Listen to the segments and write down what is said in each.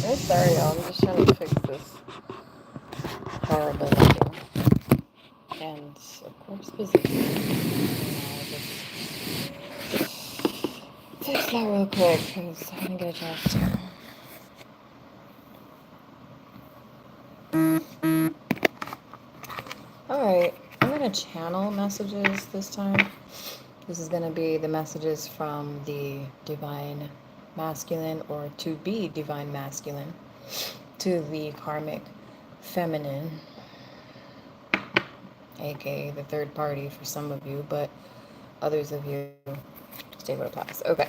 I'm sorry, y'all. I'm just trying to fix this horrible lighting. And, of course, position. And I'll just fix that real quick because I didn't get a chance to. Alright, I'm going to channel messages this time. This is going to be the messages from the divine masculine, or to be divine masculine, to the karmic feminine, aka the third party for some of you, but others of you stay what applies. Okay,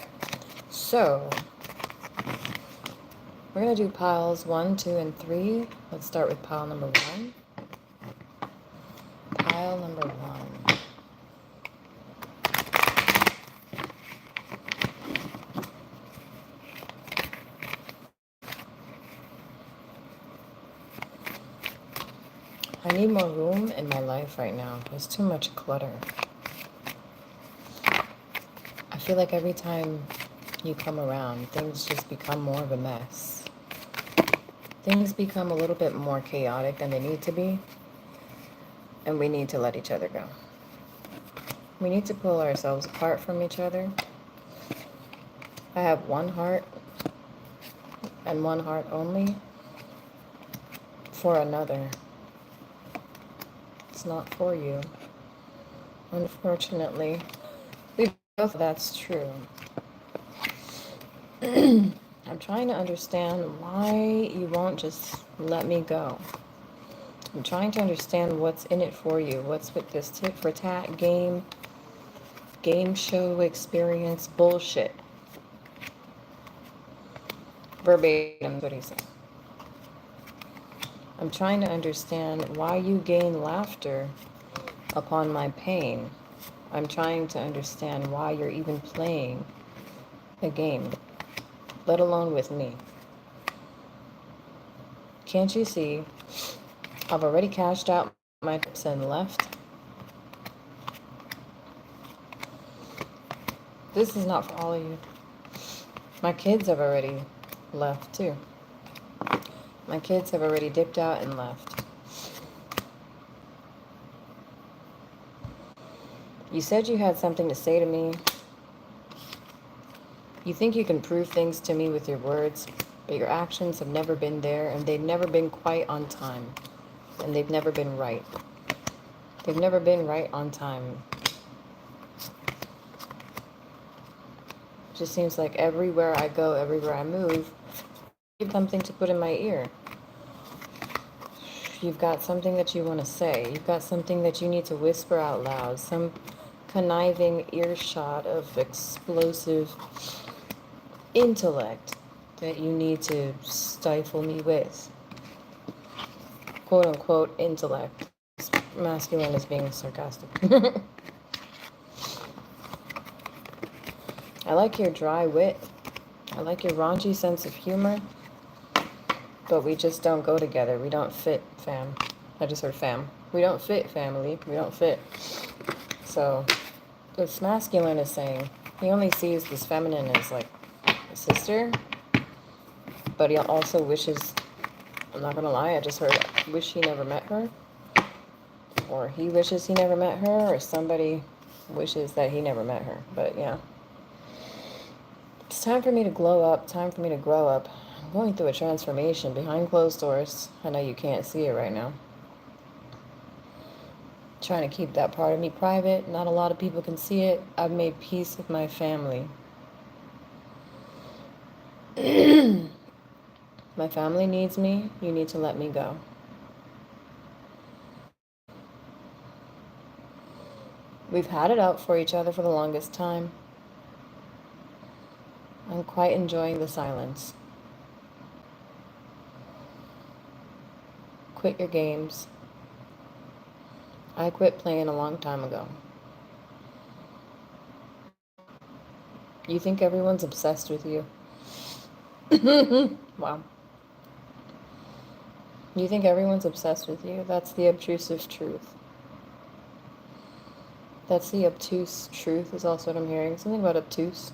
so we're going to do piles 1, 2, and 3. Let's start with pile number 1. Pile number 1. I need more room in my life right now. There's too much clutter. I feel like every time you come around, things just become more of a mess. Things become a little bit more chaotic than they need to be, and we need to let each other go. We need to pull ourselves apart from each other. I have one heart, and one heart only, for another. It's not for you. Unfortunately, we both, that's true. I'm trying to understand why you won't just let me go. I'm trying to understand what's in it for you. What's with this tit for tat game show experience bullshit. Verbatim, what he said. I'm trying to understand why you gain laughter upon my pain. I'm trying to understand why you're even playing a game, let alone with me. Can't you see? I've already cashed out my tips and left. This is not for all of you. My kids have already left too. My kids have already dipped out and left. You said you had something to say to me. You think you can prove things to me with your words, but your actions have never been there, and they've never been quite on time. And they've never been right. They've never been right on time. It just seems like everywhere I go, everywhere I move, you have something to put in my ear. You've got something that you want to say. You've got something that you need to whisper out loud. Some conniving earshot of explosive intellect that you need to stifle me with. Quote unquote intellect. Masculine is being sarcastic. I like your dry wit. I like your raunchy sense of humor. But we just don't go together. We don't fit, fam. I just heard fam. We don't fit, family. We don't fit. So, this masculine is saying, he only sees this feminine as like a sister. But he also wishes, I'm not gonna lie, I just heard, wish he never met her. Or he wishes he never met her. Or somebody wishes that he never met her. But yeah. It's time for me to glow up. Time for me to grow up. I'm going through a transformation behind closed doors. I know you can't see it right now. Trying to keep that part of me private. Not a lot of people can see it. I've made peace with my family. My family needs me. You need to let me go. We've had it out for each other for the longest time. I'm quite enjoying the silence. Quit your games. I quit playing a long time ago. You think everyone's obsessed with you? Wow. You think everyone's obsessed with you? That's the obtrusive truth. That's the obtuse truth is also what I'm hearing. Something about obtuse.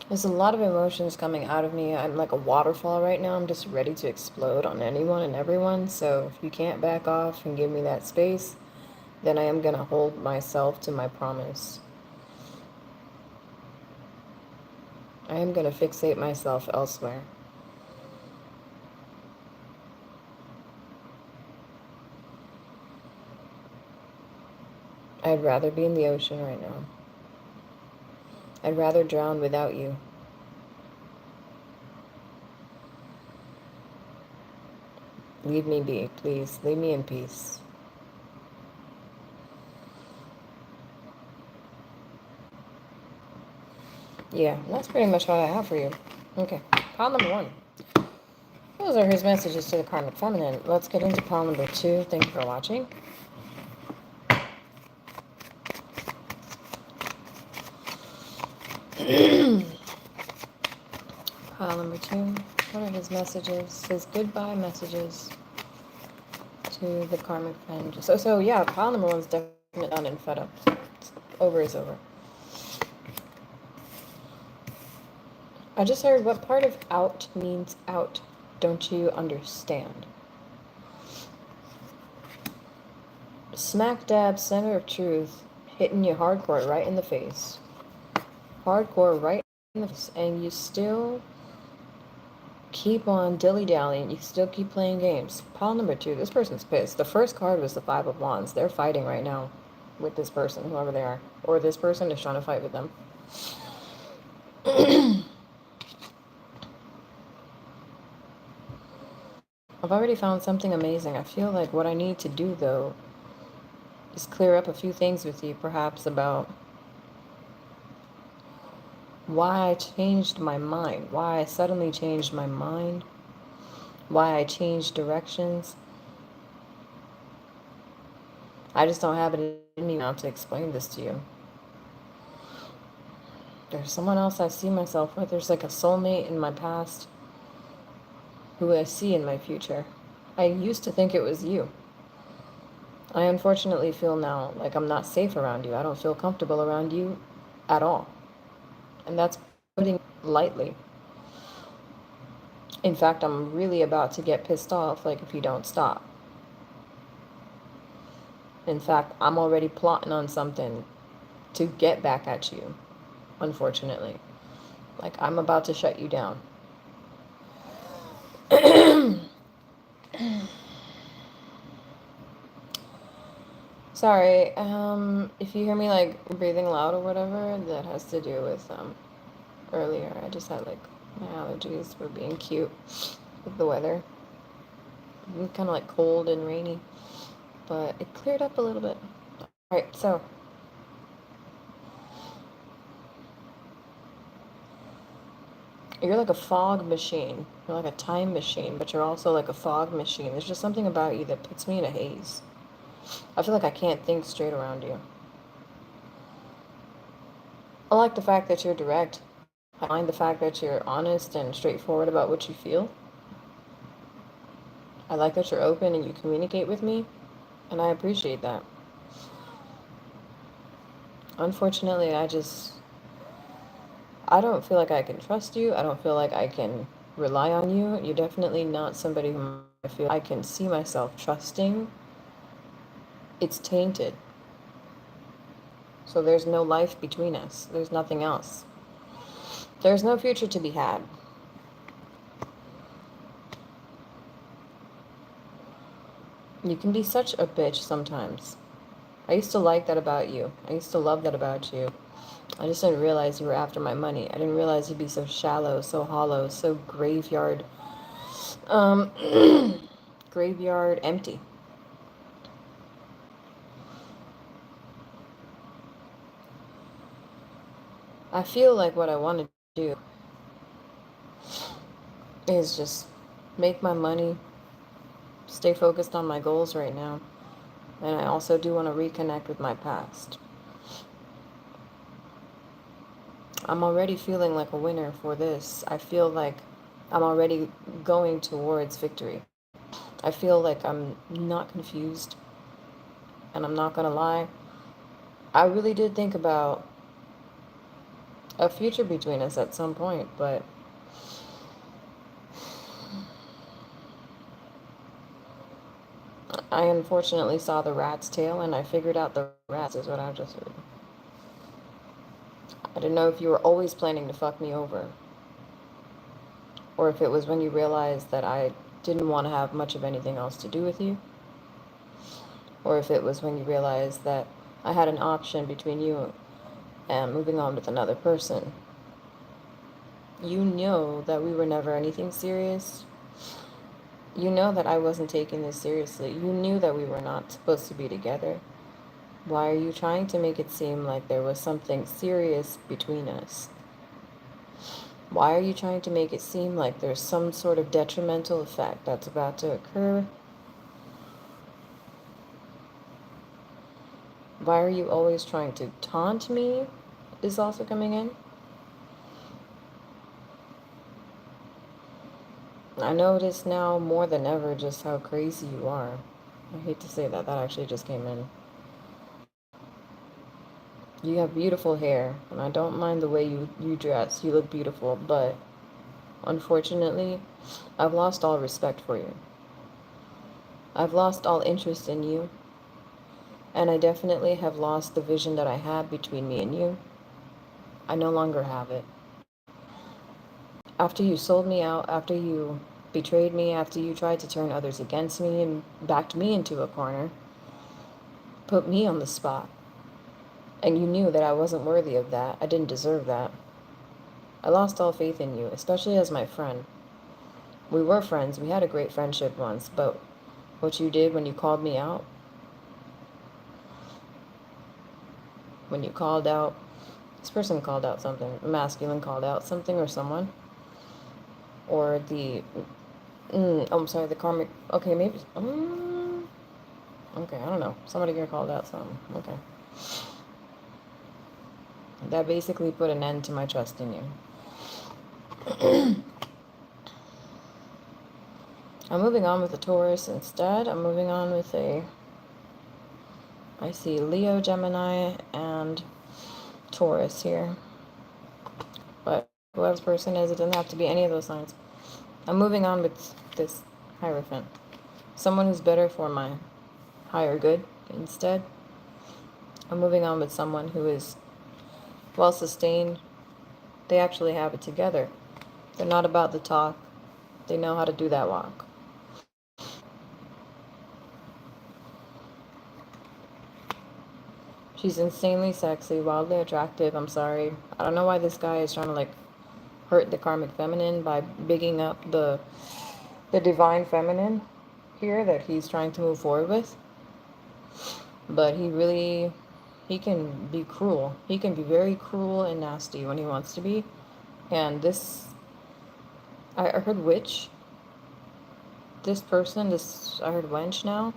There's a lot of emotions coming out of me. I'm like a waterfall right now. I'm just ready to explode on anyone and everyone. So if you can't back off and give me that space, then I am going to hold myself to my promise. I am going to fixate myself elsewhere. I'd rather be in the ocean right now. I'd rather drown without you. Leave me be, please. Leave me in peace. Yeah, that's pretty much all I have for you. Okay, pile number 1. Those are his messages to the karmic feminine. Let's get into pile number 2. Thank you for watching. Pile number 2. What are his messages? His goodbye messages to the karmic feminine. So yeah, pile number 1 is definitely done and fed up. It's over is over. I just heard, what part of out means out? Don't you understand? Smack dab center of truth, hitting you hardcore right in the face. Hardcore right in the face. And you still keep on dilly-dallying. You still keep playing games. Pile number 2, this person's pissed. The first card was the 5 of Wands. They're fighting right now with this person, whoever they are. Or this person is trying to fight with them. I've already found something amazing. I feel like what I need to do, though, is clear up a few things with you, perhaps, about why I changed my mind, why I suddenly changed my mind, why I changed directions. I just don't have it in me now to explain this to you. There's someone else I see myself with. There's like a soulmate in my past who I see in my future. I used to think it was you. I unfortunately feel now like I'm not safe around you. I don't feel comfortable around you at all. And that's putting it lightly. In fact, I'm really about to get pissed off, like, if you don't stop. In fact, I'm already plotting on something to get back at you, unfortunately. Like, I'm about to shut you down. Sorry, if you hear me, like, breathing loud or whatever, that has to do with, earlier. I just had, like, my allergies were being cute with the weather. Kind of, like, cold and rainy. But it cleared up a little bit. Alright, so you're like a fog machine. You're like a time machine, but you're also like a fog machine. There's just something about you that puts me in a haze. I feel like I can't think straight around you. I like the fact that you're direct. I like the fact that you're honest and straightforward about what you feel. I like that you're open and you communicate with me, and I appreciate that. Unfortunately, I don't feel like I can trust you. I don't feel like I can rely on you. You're definitely not somebody whom I feel I can see myself trusting. It's tainted. So there's no life between us. There's nothing else. There's no future to be had. You can be such a bitch sometimes. I used to like that about you. I used to love that about you. I just didn't realize you were after my money. I didn't realize you'd be so shallow, so hollow, so graveyard, graveyard empty. I feel like what I want to do is just make my money, stay focused on my goals right now. And I also do want to reconnect with my past. I'm already feeling like a winner for this. I feel like I'm already going towards victory. I feel like I'm not confused. And I'm not going to lie. I really did think about a future between us at some point, but I unfortunately saw the rat's tail and I figured out the rats is what I just heard. I didn't know if you were always planning to fuck me over, or if it was when you realized that I didn't want to have much of anything else to do with you, or if it was when you realized that I had an option between you and moving on with another person. You know that we were never anything serious. You know that I wasn't taking this seriously. You knew that we were not supposed to be together. Why are you trying to make it seem like there was something serious between us? Why are you trying to make it seem like there's some sort of detrimental effect that's about to occur? Why are you always trying to taunt me? Is also coming in. I notice now more than ever just how crazy you are. I hate to say that. That actually just came in. You have beautiful hair, and I don't mind the way you dress. You look beautiful, but unfortunately, I've lost all respect for you. I've lost all interest in you, and I definitely have lost the vision that I had between me and you. I no longer have it. After you sold me out, after you betrayed me, after you tried to turn others against me and backed me into a corner, put me on the spot, and you knew that I wasn't worthy of that, I didn't deserve that. I lost all faith in you, especially as my friend. We were friends, we had a great friendship once, but what you did when you called me out, when you called out, this person called out something, masculine called out something or someone, or the, I'm sorry, the karmic, okay, maybe, okay, I don't know, somebody here called out something, okay. That basically put an end to my trust in you. I'm moving on with a Taurus instead. I'm moving on with I see Leo, Gemini, and Taurus here. But whoever this person is, it doesn't have to be any of those signs. I'm moving on with this Hierophant. Someone who's better for my higher good instead. I'm moving on with someone who is well sustained. They actually have it together. They're not about the talk. They know how to do that walk. She's insanely sexy, wildly attractive. I'm sorry. I don't know why this guy is trying to like hurt the karmic feminine by bigging up the divine feminine here that he's trying to move forward with. But he can be cruel. He can be very cruel and nasty when he wants to be. And this, I heard witch. This person, I heard wench now.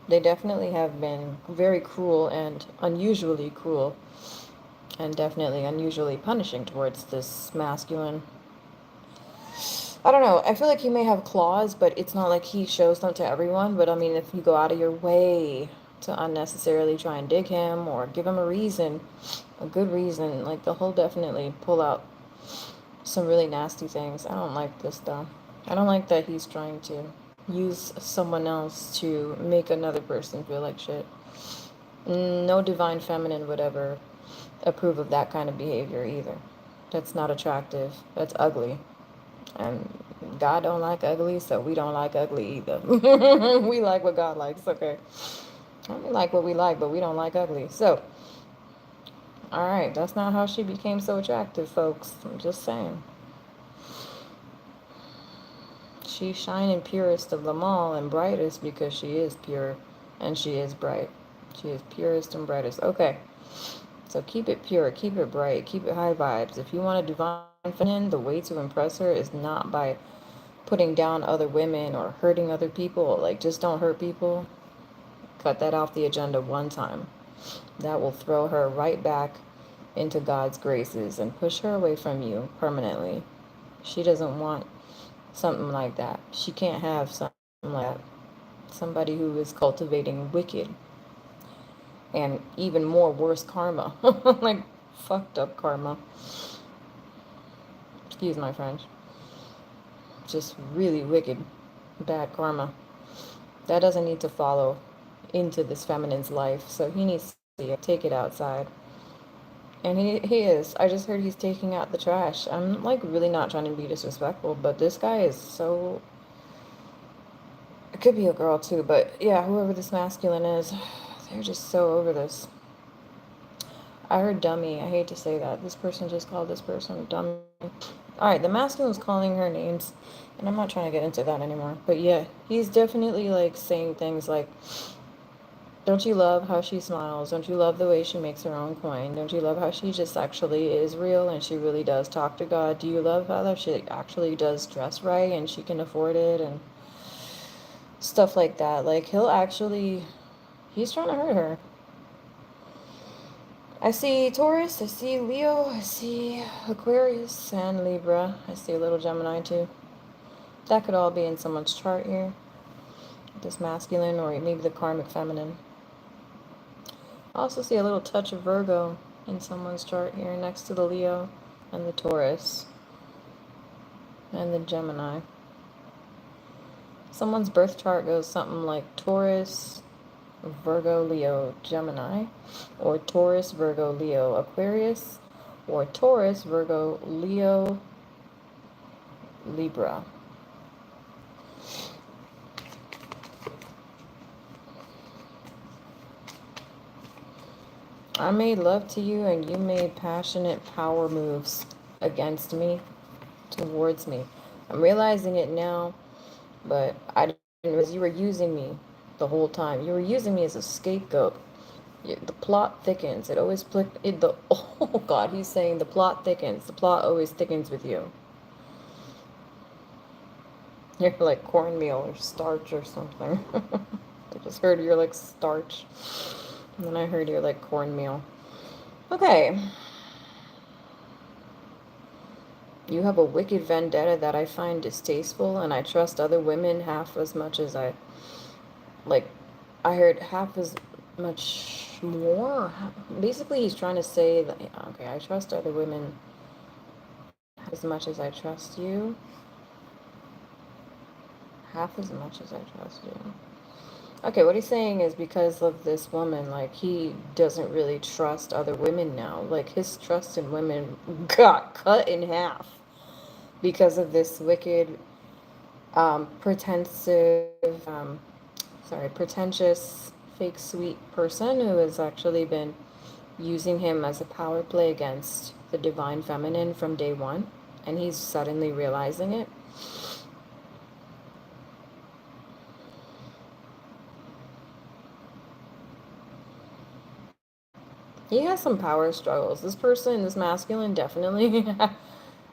They definitely have been very cruel and unusually cruel. And definitely unusually punishing towards this masculine. I don't know. I feel like he may have claws, but it's not like he shows them to everyone. But I mean, if you go out of your way to unnecessarily try and dig him or give him a reason, a good reason, like he'll definitely pull out some really nasty things. I don't like this though. I don't like that he's trying to use someone else to make another person feel like shit. No divine feminine would ever approve of that kind of behavior either. That's not attractive. That's ugly. And God don't like ugly, so we don't like ugly either. We like what God likes, okay? We like what we like, but we don't like ugly. So, alright, that's not how she became so attractive, folks. I'm just saying. She's shining purest of them all and brightest because she is pure and she is bright. She is purest and brightest. Okay. So keep it pure, keep it bright, keep it high vibes. If you want a divine feminine, the way to impress her is not by putting down other women or hurting other people. Like, just don't hurt people. Cut that off the agenda one time. That will throw her right back into God's graces and push her away from you permanently. She doesn't want something like that. She can't have something like that. Somebody who is cultivating wicked and even more worse karma. Like, Fucked up karma. Excuse my French. Just really wicked, bad karma. That doesn't need to follow into this feminine's life, so he needs to take it outside. And he is. I just heard he's taking out the trash. I'm like really not trying to be disrespectful, but this guy is so. It could be a girl too, but yeah, whoever this masculine is, they're just so over this. I heard dummy. I hate to say that. This person just called this person dummy. Alright, the masculine was calling her names, and I'm not trying to get into that anymore. But yeah, he's definitely like saying things like, don't you love how she smiles? Don't you love the way she makes her own coin? Don't you love how she just actually is real and she really does talk to God? Do you love how she actually does dress right and she can afford it and stuff like that? Like, he's trying to hurt her. I see Taurus, I see Leo, I see Aquarius and Libra. I see a little Gemini too. That could all be in someone's chart here. This masculine or maybe the karmic feminine. I also see a little touch of Virgo in someone's chart here next to the Leo and the Taurus and the Gemini. Someone's birth chart goes something like Taurus, Virgo, Leo, Gemini, or Taurus, Virgo, Leo, Aquarius, or Taurus, Virgo, Leo, Libra. I made love to you and you made passionate power moves against me, towards me. I'm realizing it now, but I didn't realize you were using me the whole time. You were using me as a scapegoat. The plot thickens. It always oh God, he's saying the plot thickens. The plot always thickens with you. You're like cornmeal or starch or something. I just heard you're like starch. And then I heard you're like cornmeal. Okay. You have a wicked vendetta that I find distasteful, and I trust other women half as much as I heard half as much more. Basically, he's trying to say that, okay, I trust other women as much as I trust you. Half as much as I trust you. Okay, what he's saying is because of this woman, like, he doesn't really trust other women now. Like, his trust in women got cut in half because of this wicked, pretentious, fake sweet person who has actually been using him as a power play against the divine feminine from day one, and he's suddenly realizing it. He has some power struggles. This person, this masculine, definitely,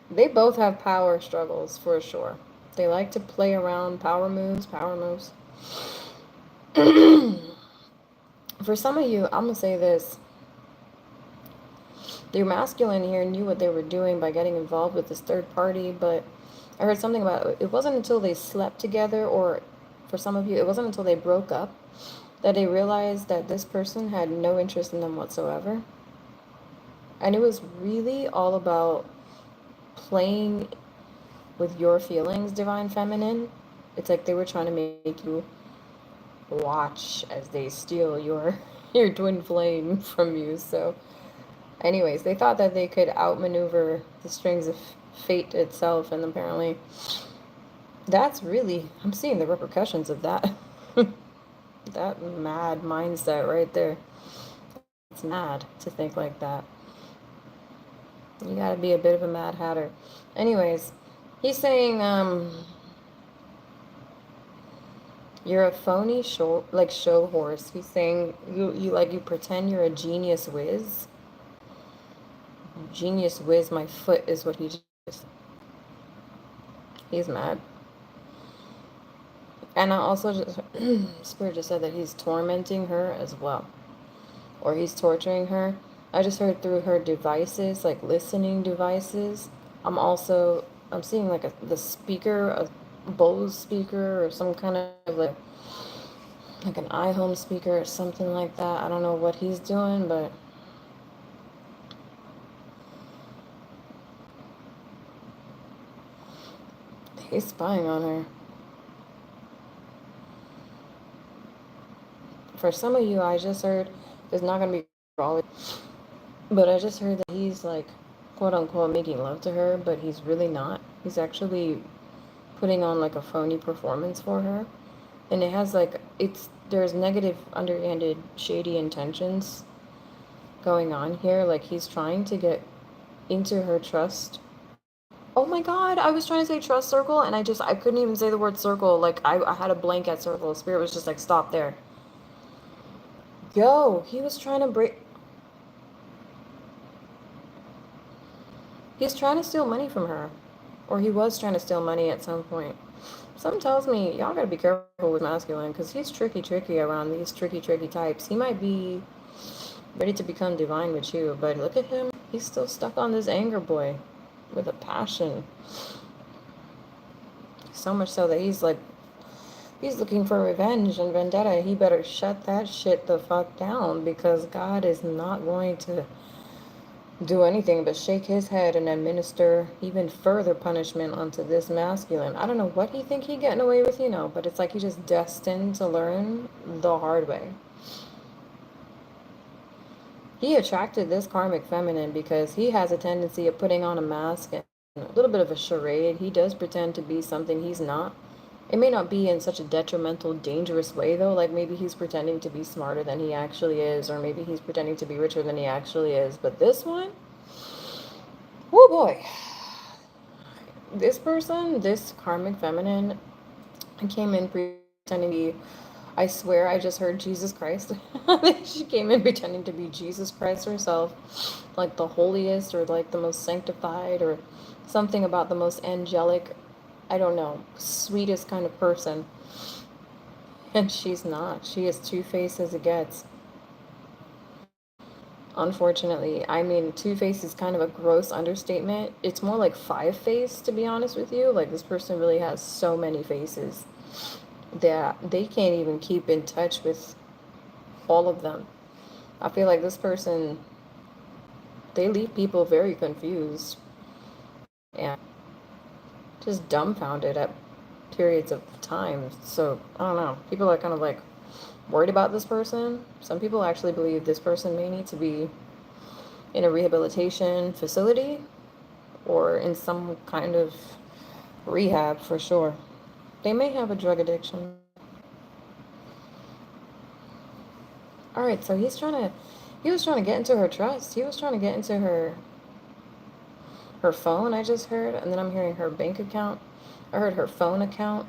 they both have power struggles for sure. They like to play around power moves. For some of you, I'm going to say this. Your masculine here knew what they were doing by getting involved with this third party, but I heard something about it wasn't until they slept together, or for some of you, it wasn't until they broke up that they realized that this person had no interest in them whatsoever. And it was really all about playing with your feelings, divine feminine. It's like they were trying to make you watch as they steal your twin flame from you. So anyways, they thought that they could outmaneuver the strings of fate itself, and apparently that's really, I'm seeing the repercussions of that. That mad mindset right there. It's mad to think like that. You gotta be a bit of a mad hatter. Anyways, he's saying, you're a phony show horse. He's saying you pretend you're a genius whiz. Genius whiz, my foot is what he just. He's mad. And I also just, Spirit just said that he's tormenting her as well. Or he's torturing her. I just heard through her devices, like listening devices. I'm seeing like the speaker, a Bose speaker, or some kind of like an iHome speaker or something like that. I don't know what he's doing, but He's spying on her. For some of you, I just heard there's not going to be all, but I just heard that he's like, quote unquote, making love to her, but he's really not. He's actually putting on like a phony performance for her. And it has like, there's negative, underhanded, shady intentions going on here. Like he's trying to get into her trust. Oh my god, I was trying to say trust circle and I couldn't even say the word circle. Like I had a blank at circle. Spirit was just like, stop there. Yo, he was trying to break. He's trying to steal money from her. Or he was trying to steal money at some point. Something tells me y'all gotta be careful with masculine because he's tricky around these tricky types. He might be ready to become divine with you, but look at him. He's still stuck on this anger boy with a passion. So much so that he's looking for revenge and vendetta. He better shut that shit the fuck down because God is not going to do anything but shake his head and administer even further punishment onto this masculine. I don't know what he think he getting away with, but it's like he's just destined to learn the hard way. He attracted this karmic feminine because he has a tendency of putting on a mask and a little bit of a charade. He does pretend to be something he's not. It may not be in such a detrimental, dangerous way, though. Like, maybe he's pretending to be smarter than he actually is, or maybe he's pretending to be richer than he actually is. But this one, oh boy. This person, this karmic feminine, came in pretending to be, I swear I just heard Jesus Christ. She came in pretending to be Jesus Christ herself, like the holiest, or like the most sanctified, or something about the most angelic, I don't know, sweetest kind of person. And she's not. She is two-faced as it gets. Unfortunately. I mean, two-faced is kind of a gross understatement. It's more like five-faced, to be honest with you. Like, this person really has so many faces that they can't even keep in touch with all of them. I feel like this person, they leave people very confused and just dumbfounded at periods of time. So, I don't know. People are kind of like worried about this person. Some people actually believe this person may need to be in a rehabilitation facility or in some kind of rehab for sure. They may have a drug addiction. All right, so he was trying to get into her trust. He was trying to get into her phone, I just heard, and then I'm hearing her bank account. I heard her phone account.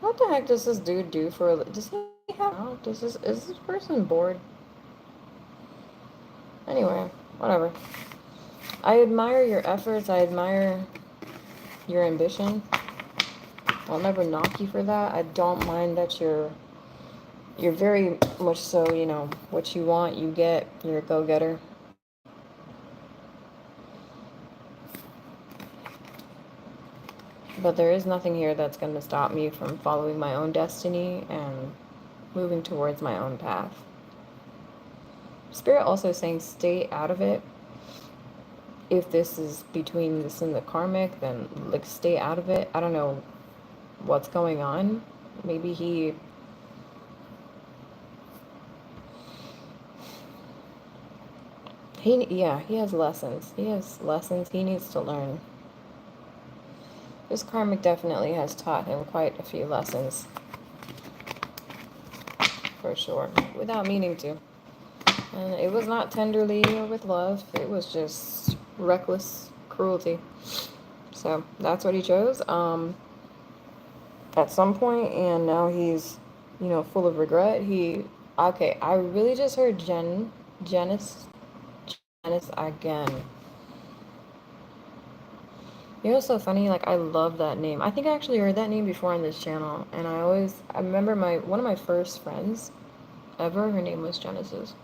What the heck does this dude do for a, does he have, is this person bored? Anyway, whatever. I admire your efforts. I admire your ambition. I'll never knock you for that. I don't mind that you're very much so, what you want, you get. You're a go-getter. But there is nothing here that's going to stop me from following my own destiny and moving towards my own path. Spirit also saying stay out of it. If this is between this and the karmic, then like stay out of it. I don't know what's going on. Maybe he has lessons. He has lessons he needs to learn. This karmic definitely has taught him quite a few lessons. For sure. Without meaning to. And it was not tenderly or with love. It was just reckless cruelty. So that's what he chose. At some point, and now he's, full of regret. I really just heard Janice again. It's so funny, like, I love that name. I think I actually heard that name before on this channel, and I remember one of my first friends ever, her name was Genesis.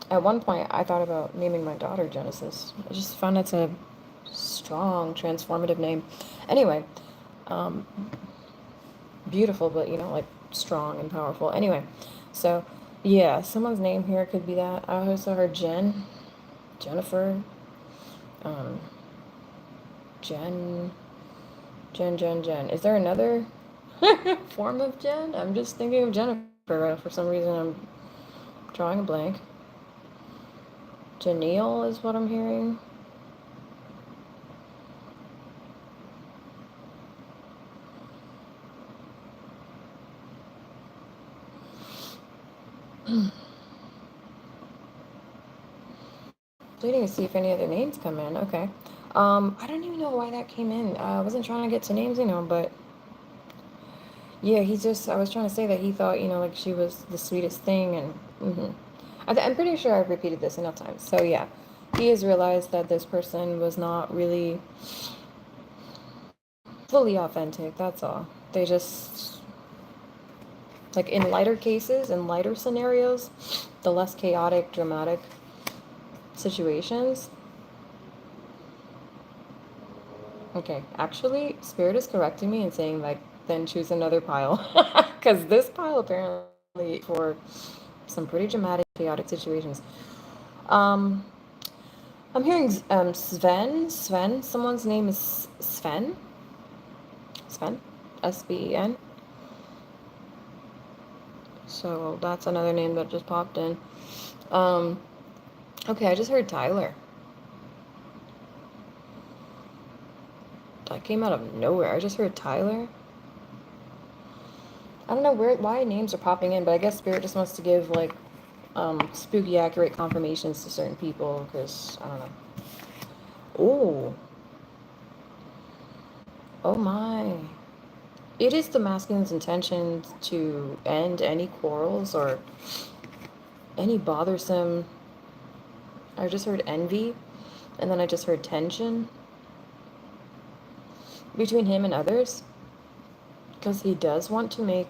At one point, I thought about naming my daughter Genesis. I just found it's a strong, transformative name. Anyway, beautiful, but, like, strong and powerful. Anyway, so, yeah, someone's name here could be that. I also heard Jennifer. Um, Jen, Jen. Is there another form of Jen? I'm just thinking of Jennifer. For some reason, I'm drawing a blank. Janelle is what I'm hearing. Waiting to see if any other names come in. Okay. I don't even know why that came in. I wasn't trying to get to names, but yeah, I was trying to say that he thought, like she was the sweetest thing, and I'm pretty sure I've repeated this enough times. So yeah, he has realized that this person was not really fully authentic. That's all. They just, like in lighter cases, in lighter scenarios, the less chaotic, dramatic situations. Okay, actually, Spirit is correcting me and saying, like, then choose another pile. Because this pile apparently for some pretty dramatic, chaotic situations. Um, I'm hearing Sven. Someone's name is Sven. Sven. Sben. So that's another name that just popped in. Um, okay, I just heard Tyler. That came out of nowhere. I just heard Tyler. I don't know why names are popping in, but I guess Spirit just wants to give like spooky accurate confirmations to certain people because I don't know. Oh, oh my! It is the masculine's intention to end any quarrels or any bothersome. I just heard envy, and then I just heard tension between him and others because he does want to make.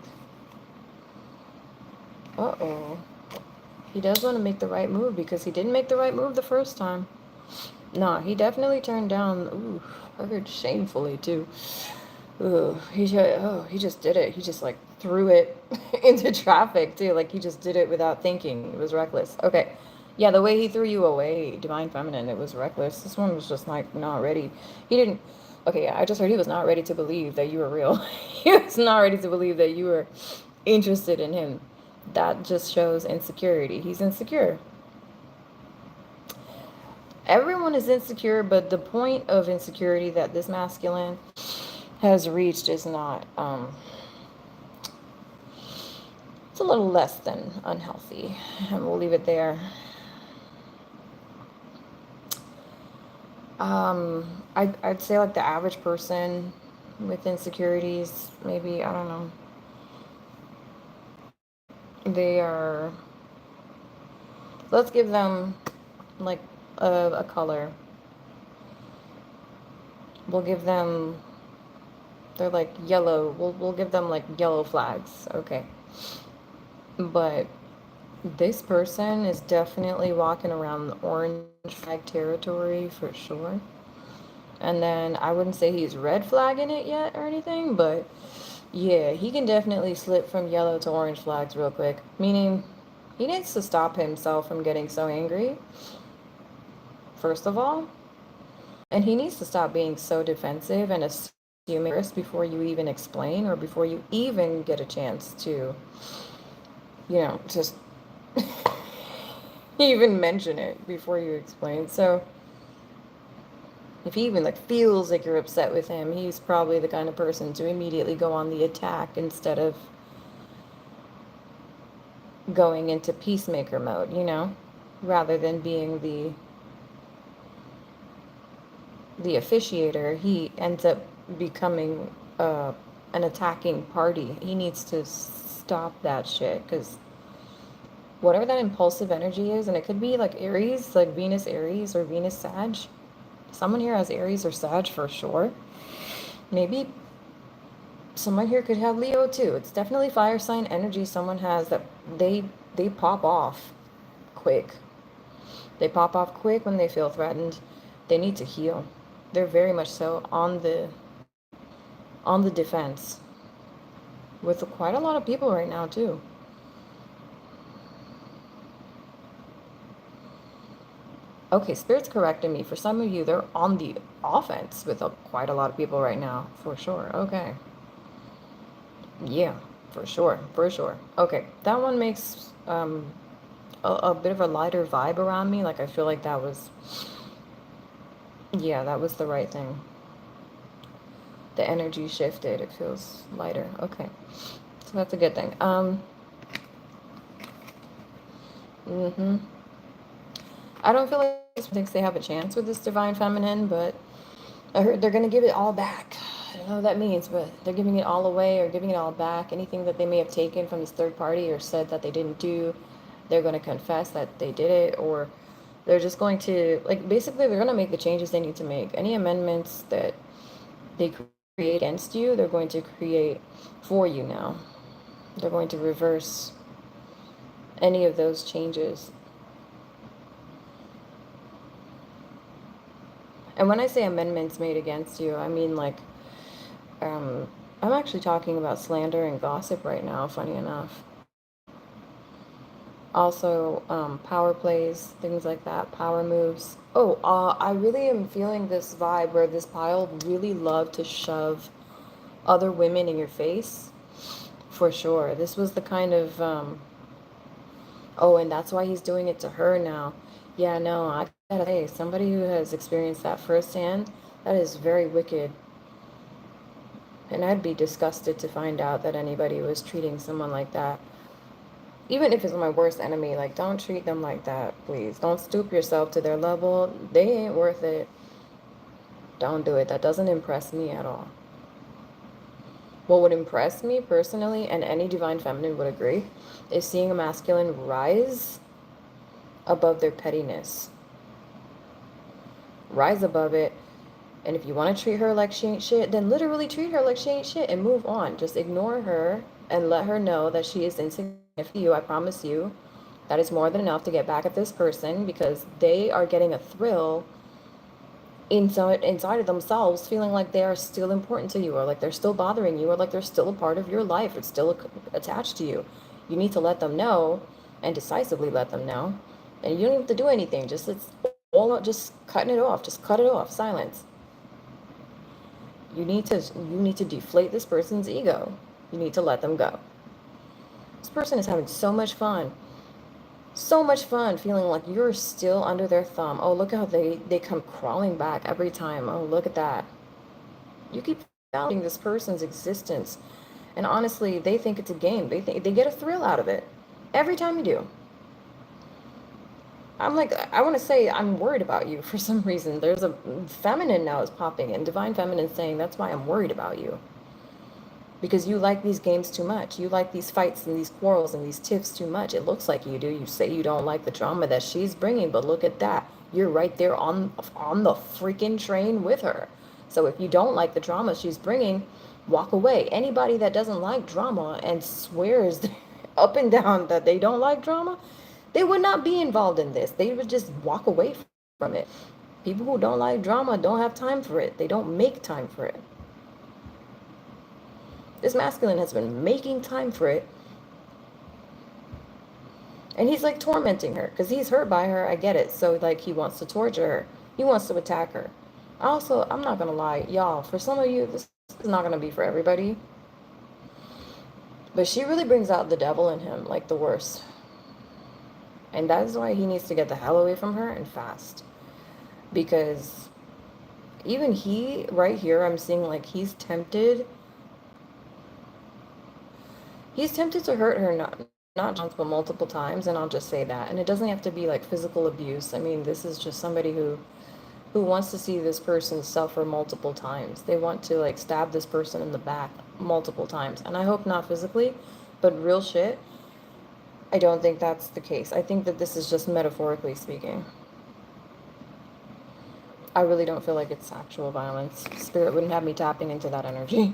Uh-oh. He does want to make the right move because he didn't make the right move the first time. Nah, he definitely turned down. Ooh, I heard shamefully too. Ooh, he just did it. He just like threw it into traffic too. Like he just did it without thinking. It was reckless. Okay. Yeah, the way he threw you away, Divine Feminine, it was reckless. This one was just like not ready. He didn't. Okay, yeah, I just heard he was not ready to believe that you were real. He was not ready to believe that you were interested in him. That just shows insecurity. He's insecure. Everyone is insecure, but the point of insecurity that this masculine has reached is not, it's a little less than unhealthy. And we'll leave it there. I'd say like the average person with insecurities, maybe, I don't know, they are, let's give them like a color. We'll give them, they're like yellow. We'll give them like yellow flags. Okay. But this person is definitely walking around the orange flag territory for sure. And then I wouldn't say he's red flagging it yet or anything, but yeah, he can definitely slip from yellow to orange flags real quick. Meaning he needs to stop himself from getting so angry, first of all. And he needs to stop being so defensive and assuming first before you even explain or before you even get a chance to, just even mention it before you explain. So if he even like feels like you're upset with him, he's probably the kind of person to immediately go on the attack instead of going into peacemaker mode, rather than being the officiator. He ends up becoming an attacking party. He needs to stop that shit because whatever that impulsive energy is, and it could be like Aries, like Venus Aries or Venus Sag. Someone here has Aries or Sag for sure. Maybe someone here could have Leo too. It's definitely fire sign energy someone has that they pop off quick. They pop off quick when they feel threatened. They need to heal. They're very much so on the defense with quite a lot of people right now too. Okay, Spirit's correcting me. For some of you, they're on the offense with quite a lot of people right now, for sure. Okay. Yeah, for sure, for sure. Okay, that one makes a bit of a lighter vibe around me. Like, I feel like that was, yeah, that was the right thing. The energy shifted. It feels lighter. Okay, so that's a good thing. Mm-hmm. I don't feel like this thinks they have a chance with this divine feminine, but I heard they're gonna give it all back. I don't know what that means, but they're giving it all away or giving it all back. Anything that they may have taken from this third party or said that they didn't do, they're going to confess that they did it, or they're just going to, like, basically, they're going to make the changes they need to make. Any amendments that they create against you, they're going to create for you now. They're going to reverse any of those changes. And when I say amendments made against you, I mean, like, I'm actually talking about slander and gossip right now, funny enough. Also, power plays, things like that, power moves. Oh, I really am feeling this vibe where this pile really love to shove other women in your face, for sure. This was the kind of, oh, and that's why he's doing it to her now. Yeah, no, I gotta say, somebody who has experienced that firsthand, that is very wicked. And I'd be disgusted to find out that anybody was treating someone like that. Even if it's my worst enemy, like, don't treat them like that, please. Don't stoop yourself to their level. They ain't worth it. Don't do it. That doesn't impress me at all. What would impress me personally, and any divine feminine would agree, is seeing a masculine rise above their pettiness. Rise above it. And if you want to treat her like she ain't shit, then literally treat her like she ain't shit and move on. Just ignore her and let her know that she is insignificant to you. I promise you, that is more than enough to get back at this person, because they are getting a thrill inside of themselves, feeling like they are still important to you, or like they're still bothering you, or like they're still a part of your life. It's still attached to you. You need to let them know, and decisively let them know. And you don't have to do anything. Just it's all just cutting it off. Just cut it off. Silence. You need to deflate this person's ego. You need to let them go. This person is having so much fun. So much fun feeling like you're still under their thumb. Oh, look how they come crawling back every time. Oh, look at that. You keep doubting this person's existence. And honestly, they think it's a game. They get a thrill out of it. Every time you do. I'm like, I want to say I'm worried about you for some reason. There's a feminine now is popping in. Divine feminine saying that's why I'm worried about you. Because you like these games too much. You like these fights and these quarrels and these tiffs too much. It looks like you do. You say you don't like the drama that she's bringing, but look at that. You're right there on the freaking train with her. So if you don't like the drama she's bringing, walk away. Anybody that doesn't like drama and swears up and down that they don't like drama, they would not be involved in this. They would just walk away from it. People who don't like drama don't have time for it. They don't make time for it. This masculine has been making time for it. And he's like tormenting her because he's hurt by her. I get it. So like he wants to torture her. He wants to attack her. Also, I'm not going to lie. Y'all, for some of you, this is not going to be for everybody. But she really brings out the devil in him, like the worst. And that is why he needs to get the hell away from her and fast. Because even he, right here, I'm seeing like he's tempted. He's tempted to hurt her, not once, but multiple times, and I'll just say that. And it doesn't have to be like physical abuse. I mean, this is just somebody who wants to see this person suffer multiple times. They want to like stab this person in the back multiple times. And I hope not physically, but real shit, I don't think that's the case. I think that this is just metaphorically speaking. I really don't feel like it's actual violence. Spirit wouldn't have me tapping into that energy.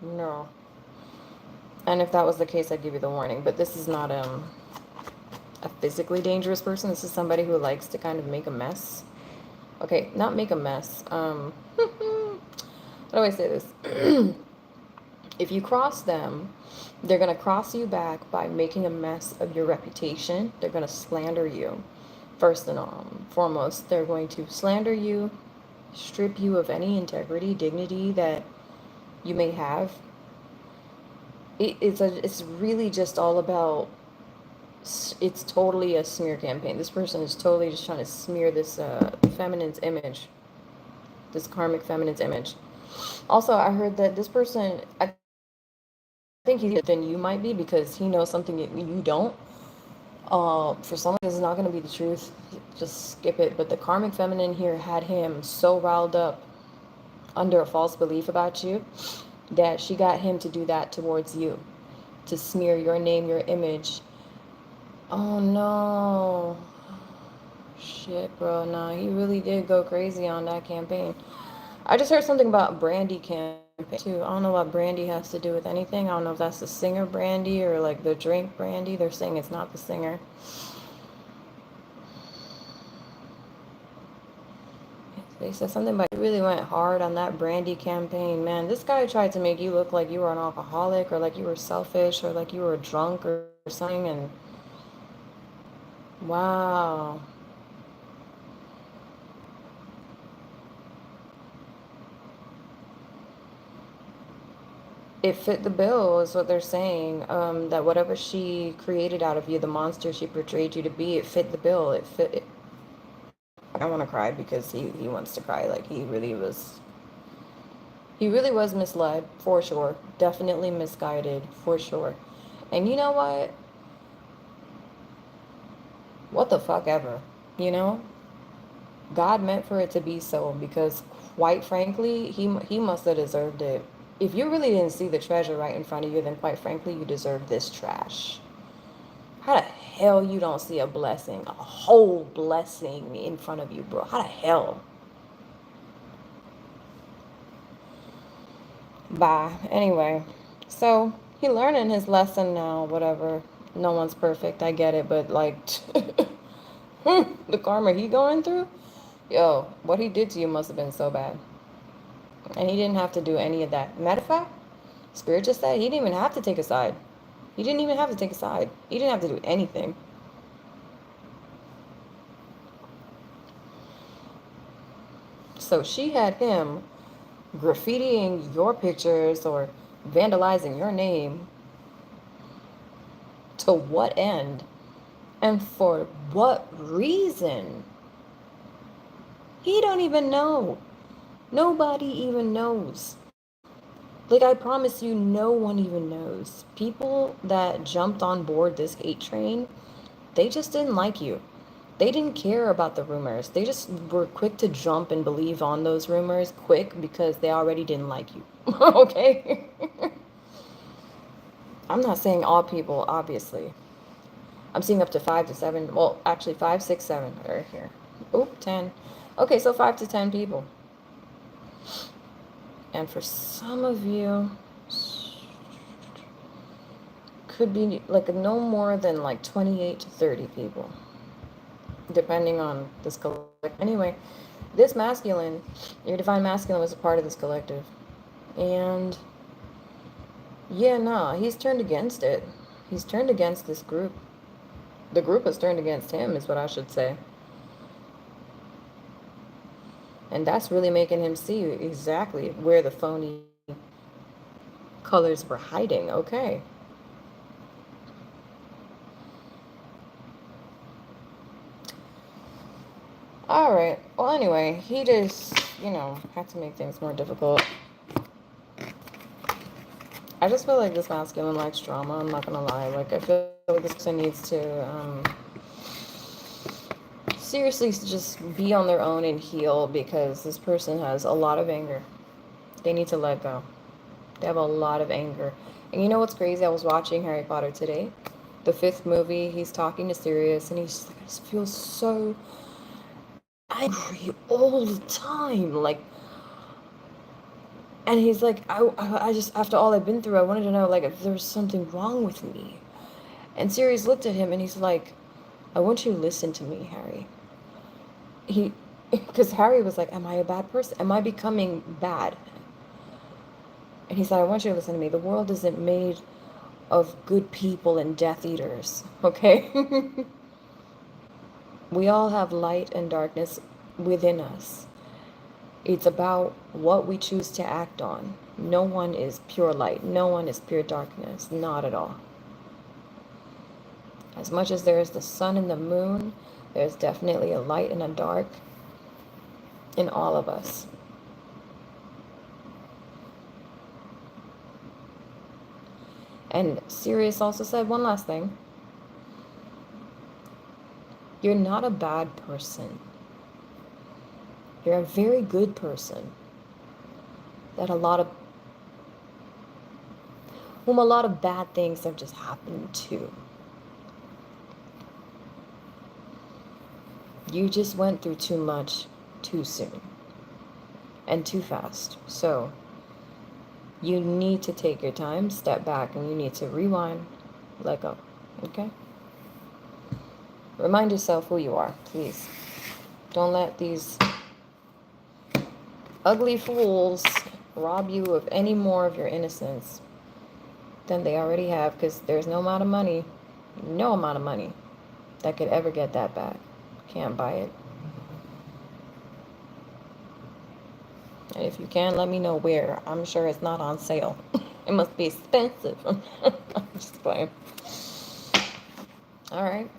No. And if that was the case, I'd give you the warning. But this is not a physically dangerous person. This is somebody who likes to kind of make a mess. Okay, not make a mess. How do I say this? If you cross them, they're going to cross you back by making a mess of your reputation. They're going to slander you. First and foremost, they're going to slander you, strip you of any integrity, dignity that you may have. It's really just all about, it's totally a smear campaign. This person is totally just trying to smear this feminine's image, this karmic feminine's image. Also, I heard that this person, I think he's than you might be because he knows something that you don't. For someone this is not going to be the truth, just skip it. But the karmic feminine here had him so riled up under a false belief about you that she got him to do that towards you, to smear your name, your image. Oh no. Shit, bro. Nah, he really did go crazy on that campaign. I just heard something about Brandy campaign too. I don't know what Brandy has to do with anything. I don't know if that's the singer Brandy or like the drink Brandy. They're saying it's not the singer. They said something about you really went hard on that Brandy campaign. Man, this guy tried to make you look like you were an alcoholic or like you were selfish or like you were drunk or something. And wow. It fit the bill is what they're saying. That whatever she created out of you, the monster she portrayed you to be, it fit the bill. It fit it. I want to cry because he wants to cry. Like he really was misled for sure. Definitely misguided for sure. And you know what? What the fuck ever, you know? God meant for it to be so because quite frankly, he must have deserved it. If you really didn't see the treasure right in front of you, then quite frankly, you deserve this trash. How the hell you don't see a blessing, a whole blessing in front of you, bro? How the hell? Bye. Anyway, so he learning his lesson now, whatever. No one's perfect, I get it, but like the karma he going through, yo, what he did to you must have been so bad. And he didn't have to do any of that. Matter of fact, Spirit just said he didn't even have to take a side. He didn't even have to take a side. He didn't have to do anything. So she had him graffitiing your pictures or vandalizing your name. To what end? And for what reason? He don't even know. Nobody even knows. Like, I promise you, no one even knows. People that jumped on board this hate train, they just didn't like you. They didn't care about the rumors. They just were quick to jump and believe on those rumors quick because they already didn't like you. Okay? I'm not saying all people, obviously. I'm seeing up to 5 to 7. Well, actually, 5, 6, 7 are here. Oh, 10. Okay, so 5 to 10 people. And for some of you, could be like no more than like 28 to 30 people, depending on this collective. Anyway, this masculine, your divine masculine was a part of this collective. And yeah, no, he's turned against it. He's turned against this group. The group has turned against him, is what I should say. And that's really making him see exactly where the phony colors were hiding. Okay. All right. Well, anyway, he just, had to make things more difficult. I just feel like this masculine likes drama. I'm not gonna lie. Like, I feel like this person needs to seriously just be on their own and heal because this person has a lot of anger. They need to let go. They have a lot of anger. And you know what's crazy? I was watching Harry Potter today. The 5th movie, he's talking to Sirius and he's just like, I just feel so angry all the time. Like, and he's like, I just, after all I've been through, I wanted to know, like, if there's something wrong with me. And Sirius looked at him and he's like, I want you to listen to me, Harry. Because Harry was like, am I a bad person? Am I becoming bad? And he said, I want you to listen to me. The world isn't made of good people and Death Eaters, okay? We all have light and darkness within us. It's about what we choose to act on. No one is pure light. No one is pure darkness. Not at all. As much as there is the sun and the moon, there's definitely a light and a dark in all of us. And Sirius also said one last thing. You're not a bad person. You're a very good person. Whom a lot of bad things have just happened to. You just went through too much too soon and too fast. So you need to take your time, step back, and you need to rewind, let go. Okay? Remind yourself who you are, please. Don't let these ugly fools rob you of any more of your innocence than they already have, because there's no amount of money that could ever get that back. Can't buy it. And if you can, let me know where. I'm sure it's not on sale. It must be expensive. I'm just playing. All right.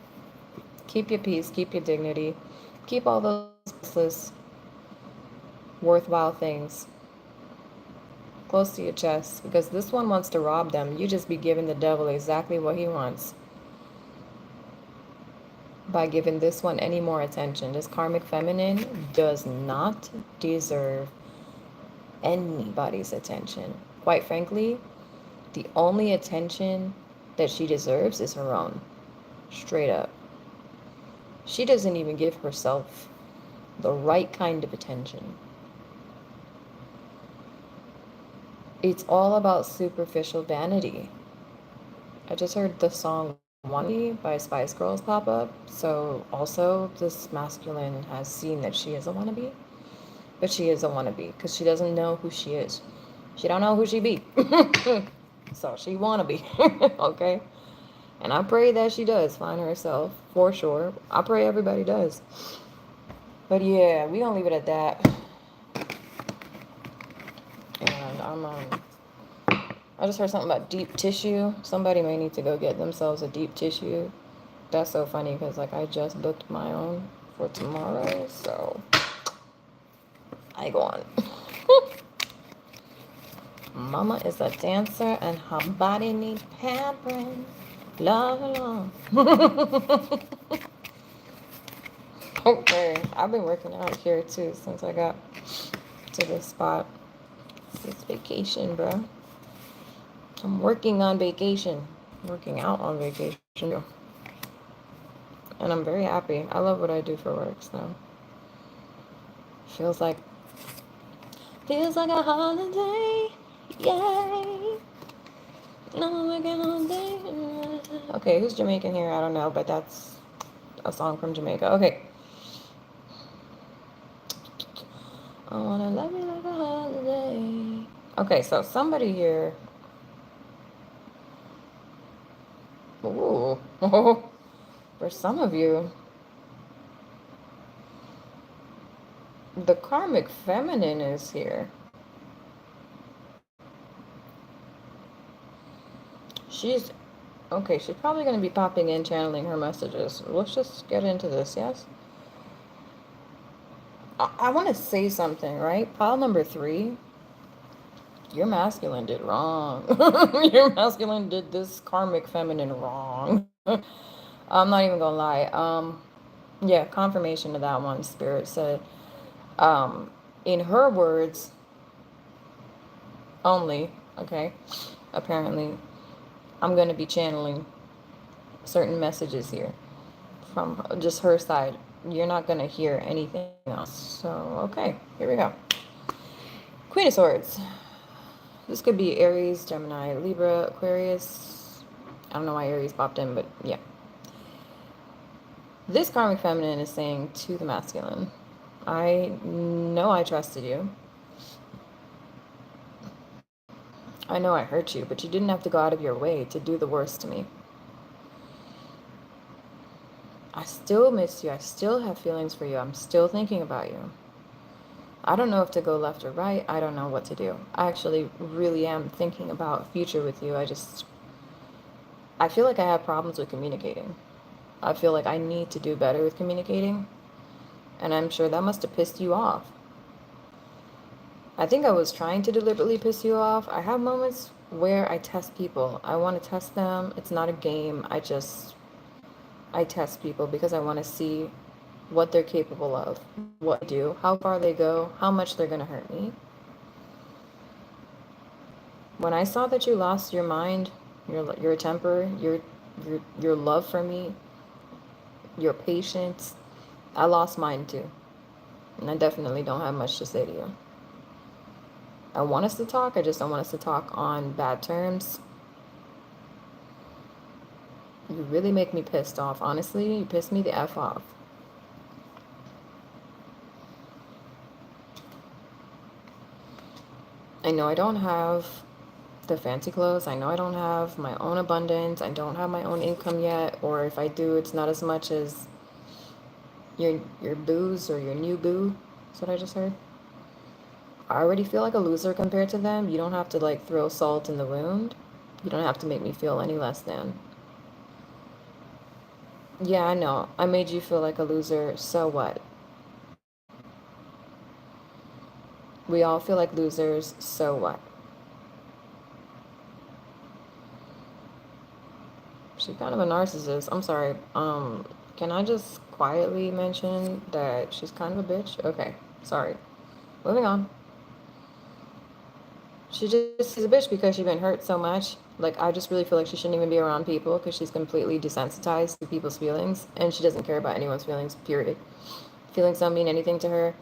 Keep your peace. Keep your dignity. Keep all those useless, worthwhile things close to your chest, because this one wants to rob them. You just be giving the devil exactly what he wants by giving this one any more attention. This karmic feminine does not deserve anybody's attention. Quite frankly, the only attention that she deserves is her own. Straight up. She doesn't even give herself the right kind of attention. It's all about superficial vanity. I just heard the song Wannabe by Spice Girls pop up. So also this masculine has seen that she is a wannabe. But she is a wannabe because she doesn't know who she is. She don't know who she be. So she wannabe. Okay? And I pray that she does find herself, for sure. I pray everybody does. But yeah, we gonna leave it at that. And I just heard something about deep tissue. Somebody may need to go get themselves a deep tissue. That's so funny because like I just booked my own for tomorrow, so I go on. Mama is a dancer and her body needs pampering. La la. Okay, I've been working out here too since I got to this spot. This vacation, bro. I'm working on vacation. Working out on vacation. And I'm very happy. I love what I do for work, so. Feels like a holiday. Yay. No, I'm working all day. Okay, who's Jamaican here? I don't know, but that's a song from Jamaica. Okay. I wanna love you like a holiday. Okay, so somebody here. Ooh. For some of you, the karmic feminine is here. She's probably going to be popping in, channeling her messages. Let's just get into this, yes? I want to say something, right? Pile number 3, your masculine did wrong. Your masculine did this karmic feminine wrong. I'm not even going to lie. Yeah, confirmation of that one. Spirit said, in her words only, okay, apparently, I'm going to be channeling certain messages here from just her side. You're not going to hear anything else. So, okay, here we go. Queen of Swords. This could be Aries, Gemini, Libra, Aquarius. I don't know why Aries popped in, but yeah. This karmic feminine is saying to the masculine, I know I trusted you. I know I hurt you, but you didn't have to go out of your way to do the worst to me. I still miss you. I still have feelings for you. I'm still thinking about you. I don't know if to go left or right. I don't know what to do. I actually really am thinking about future with you. I feel like I have problems with communicating. I feel like I need to do better with communicating. And I'm sure that must have pissed you off. I think I was trying to deliberately piss you off. I have moments where I test people. I want to test them. It's not a game. I test people because I want to see what they're capable of, what they do, how far they go, how much they're going to hurt me. When I saw that you lost your mind, your temper, your love for me, your patience, I lost mine too. And I definitely don't have much to say to you. I want us to talk, I just don't want us to talk on bad terms. You really make me pissed off. Honestly, you piss me the F off. I know I don't have the fancy clothes. I know I don't have my own abundance. I don't have my own income yet. Or if I do, it's not as much as your booze or your new boo. That's what I just heard. I already feel like a loser compared to them. You don't have to like throw salt in the wound. You don't have to make me feel any less than. Yeah, I know. I made you feel like a loser. So what? We all feel like losers. So what? She's kind of a narcissist. I'm sorry. Can I just quietly mention that she's kind of a bitch? Okay, sorry. Moving on. She's a bitch because she's been hurt so much. Like, I just really feel like she shouldn't even be around people because she's completely desensitized to people's feelings and she doesn't care about anyone's feelings, period. Feelings don't mean anything to her,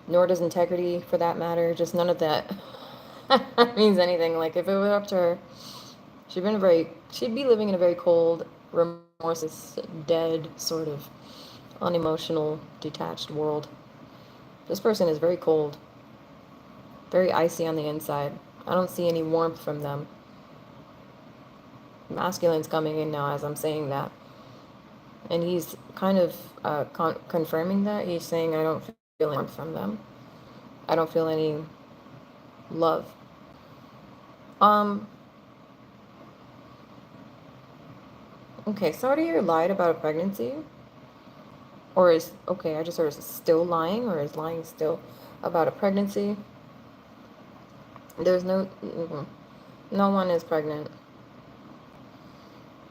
nor does integrity for that matter. Just none of that means anything. Like, if it were up to her, she'd be living in a very cold, remorseless, dead, sort of unemotional, detached world. This person is very cold, very icy on the inside. I don't see any warmth from them. Masculine's coming in now as I'm saying that. And he's kind of confirming that. He's saying, I don't feel warmth from them. I don't feel any love. Okay, sorry you lied about a pregnancy. Or is, okay, I just heard is still lying, or is lying still about a pregnancy? There's no one is pregnant.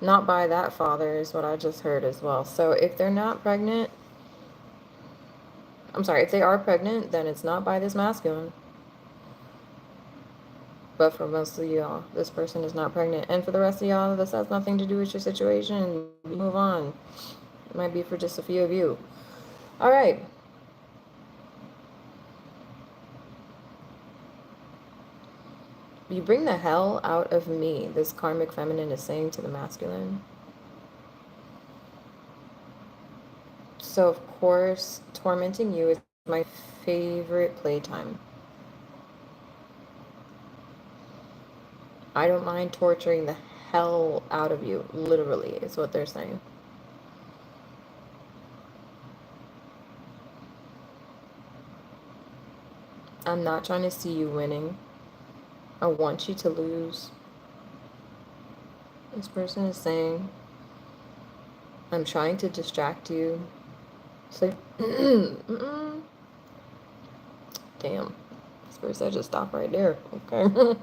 Not by that father is what I just heard as well. So if they're not pregnant, I'm sorry, if they are pregnant, then it's not by this masculine. But for most of y'all, this person is not pregnant. And for the rest of y'all, this has nothing to do with your situation. Move on. It might be for just a few of you. All right. You bring the hell out of me, this karmic feminine is saying to the masculine. So, of course, tormenting you is my favorite playtime. I don't mind torturing the hell out of you, literally, is what they're saying. I'm not trying to see you winning. I want you to lose. This person is saying, I'm trying to distract you. So, damn. This person just stopped right there. Okay.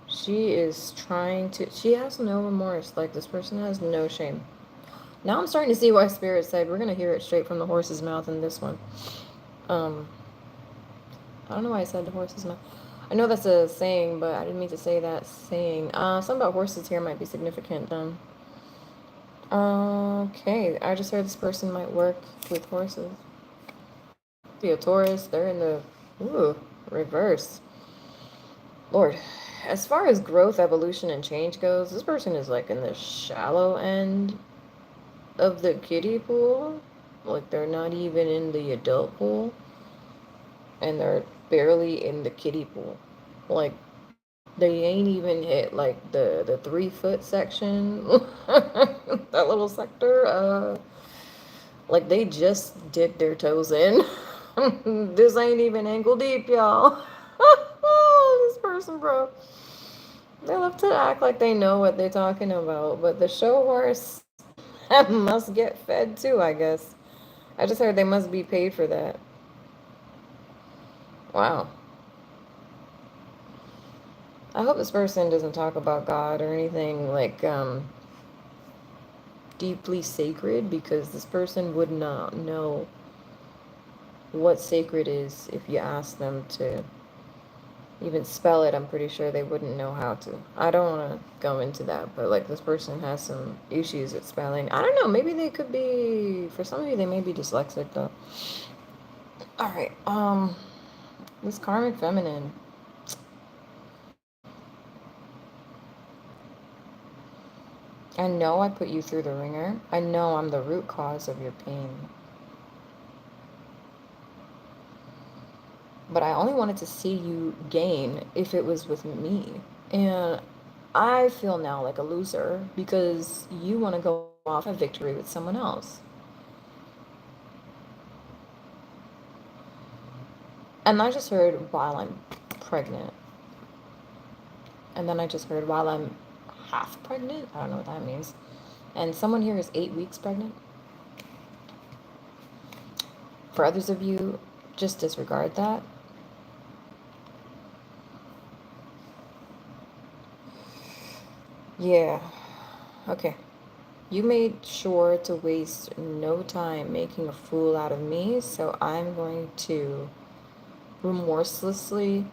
She is trying to, she has no remorse. Like, this person has no shame. Now I'm starting to see why Spirit said we're going to hear it straight from the horse's mouth in this one. I don't know why I said the horse's mouth. I know that's a saying, but I didn't mean to say that saying. Something about horses here might be significant then. Okay, I just heard this person might work with horses. Be a Taurus, they're in the, reverse. Lord, as far as growth, evolution, and change goes, this person is like in the shallow end of the kiddie pool. Like, they're not even in the adult pool. And they're barely in the kiddie pool. Like, they ain't even hit like the 3 foot section. That little sector. Like they just dipped their toes in. This ain't even ankle deep, y'all. This person, bro. They love to act like they know what they're talking about, but the show horse must get fed too, I guess. I just heard they must be paid for that. Wow. I hope this person doesn't talk about God or anything like deeply sacred, because this person would not know what sacred is if you ask them to even spell it. I'm pretty sure they wouldn't know how to. I don't want to go into that, but like this person has some issues with spelling. I don't know, maybe they could be, for some of you they may be dyslexic though. All right, this karmic feminine. I know I put you through the ringer. I know I'm the root cause of your pain. But I only wanted to see you gain if it was with me. And I feel now like a loser because you want to go off a victory with someone else. And I just heard while I'm pregnant. And then I just heard while I'm half pregnant. I don't know what that means. And someone here is 8 weeks pregnant. For others of you, just disregard that. Yeah. Okay. You made sure to waste no time making a fool out of me, so I'm going to remorselessly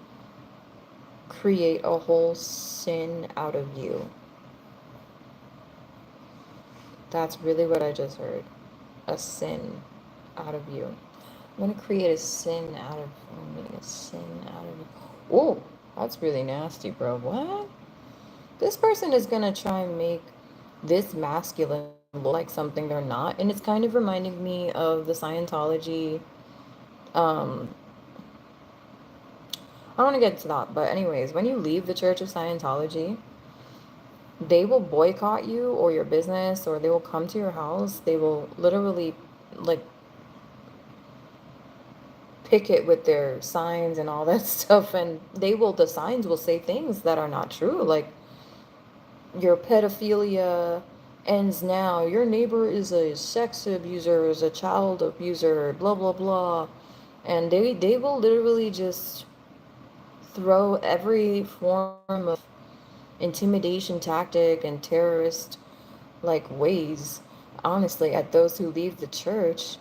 create a whole sin out of you. That's really what I just heard. A sin out of you. I'm going to create a sin out of me. A sin out of you. Oh, that's really nasty, bro. What? This person is going to try and make this masculine look like something they're not. And it's kind of reminding me of the Scientology. I don't want to get into that. But anyways, when you leave the Church of Scientology, they will boycott you or your business, or they will come to your house. They will literally like picket with their signs and all that stuff, and the signs will say things that are not true, like your pedophilia ends now, your neighbor is a sex abuser, is a child abuser, blah blah blah. And they will literally just throw every form of intimidation tactic and terrorist like ways, honestly, at those who leave the church.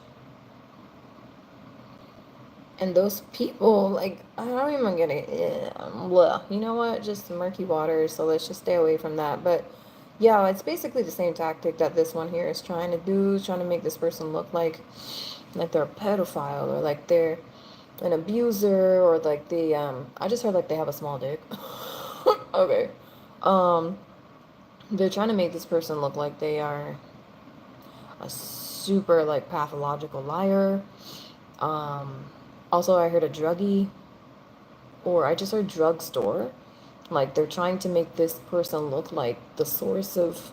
And those people, like, I don't even get it. Blah. You know what? Just murky waters, so let's just stay away from that. But yeah, it's basically the same tactic that this one here is trying to do, trying to make this person look like they're a pedophile, or like they're an abuser, or like they I just heard like they have a small dick. Okay. Um they're trying to make this person look like they are a super like pathological liar. Um Also, I heard a druggie, or I just heard drugstore. Like they're trying to make this person look like the source of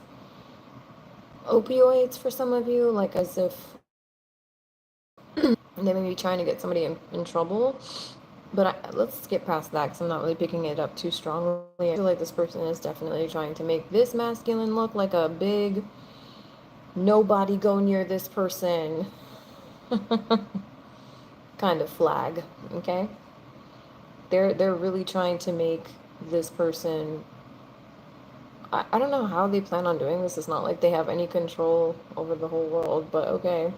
opioids for some of you, like as if they may be trying to get somebody in trouble. But let's get past that because I'm not really picking it up too strongly. I feel like this person is definitely trying to make this masculine look like a big nobody go near this person kind of flag, okay? They're really trying to make this person, I don't know how they plan on doing this. It's not like they have any control over the whole world, but okay.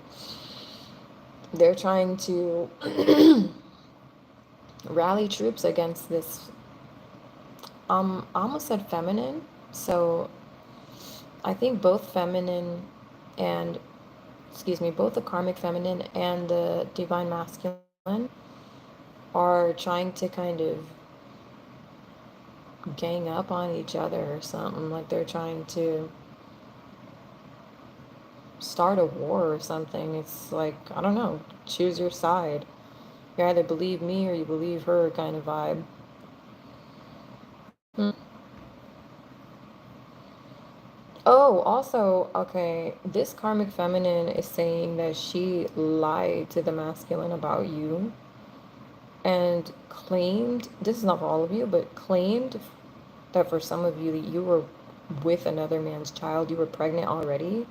They're trying to rally troops against this, I almost said feminine. So I think both feminine and, excuse me, both the karmic feminine and the divine masculine are trying to kind of gang up on each other or something. Like they're trying to start a war or something. It's like, I don't know, choose your side. You either believe me or you believe her kind of vibe. Oh, also, okay, this karmic feminine is saying that she lied to the masculine about you and claimed, this is not for all of you, but claimed that for some of you that you were with another man's child, you were pregnant already.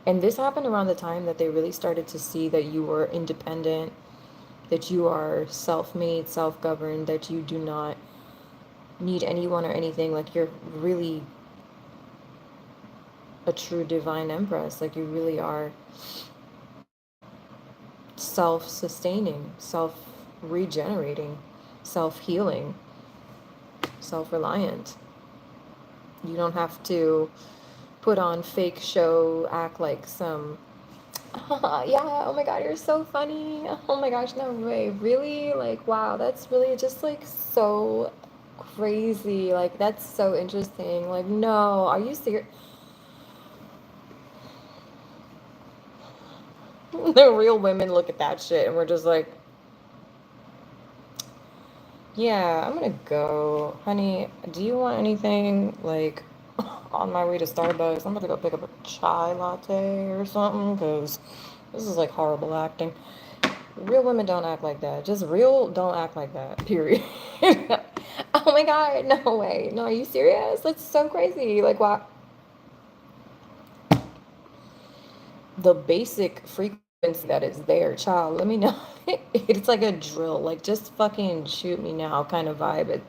And this happened around the time that they really started to see that you were independent, that you are self-made, self-governed, that you do not need anyone or anything. Like you're really a true divine empress. Like you really are self-sustaining, self-regenerating, self-healing, self-reliant. You don't have to put on fake show, act like some, yeah, oh my god, you're so funny. Oh my gosh, no way. Really? Like, wow, that's really just like so crazy. Like, that's so interesting. Like, no, are you serious? The real women look at that shit and we're just like, yeah, I'm gonna go. Honey, do you want anything? Like, on my way to Starbucks, I'm gonna go pick up a chai latte or something because this is like horrible acting. Real women don't act like that. Just real don't act like that, period. Oh my god, no way. No, are you serious? That's so crazy. Like, why? The basic frequency that is there, child, let me know. It's like a drill. Like, just fucking shoot me now kind of vibe.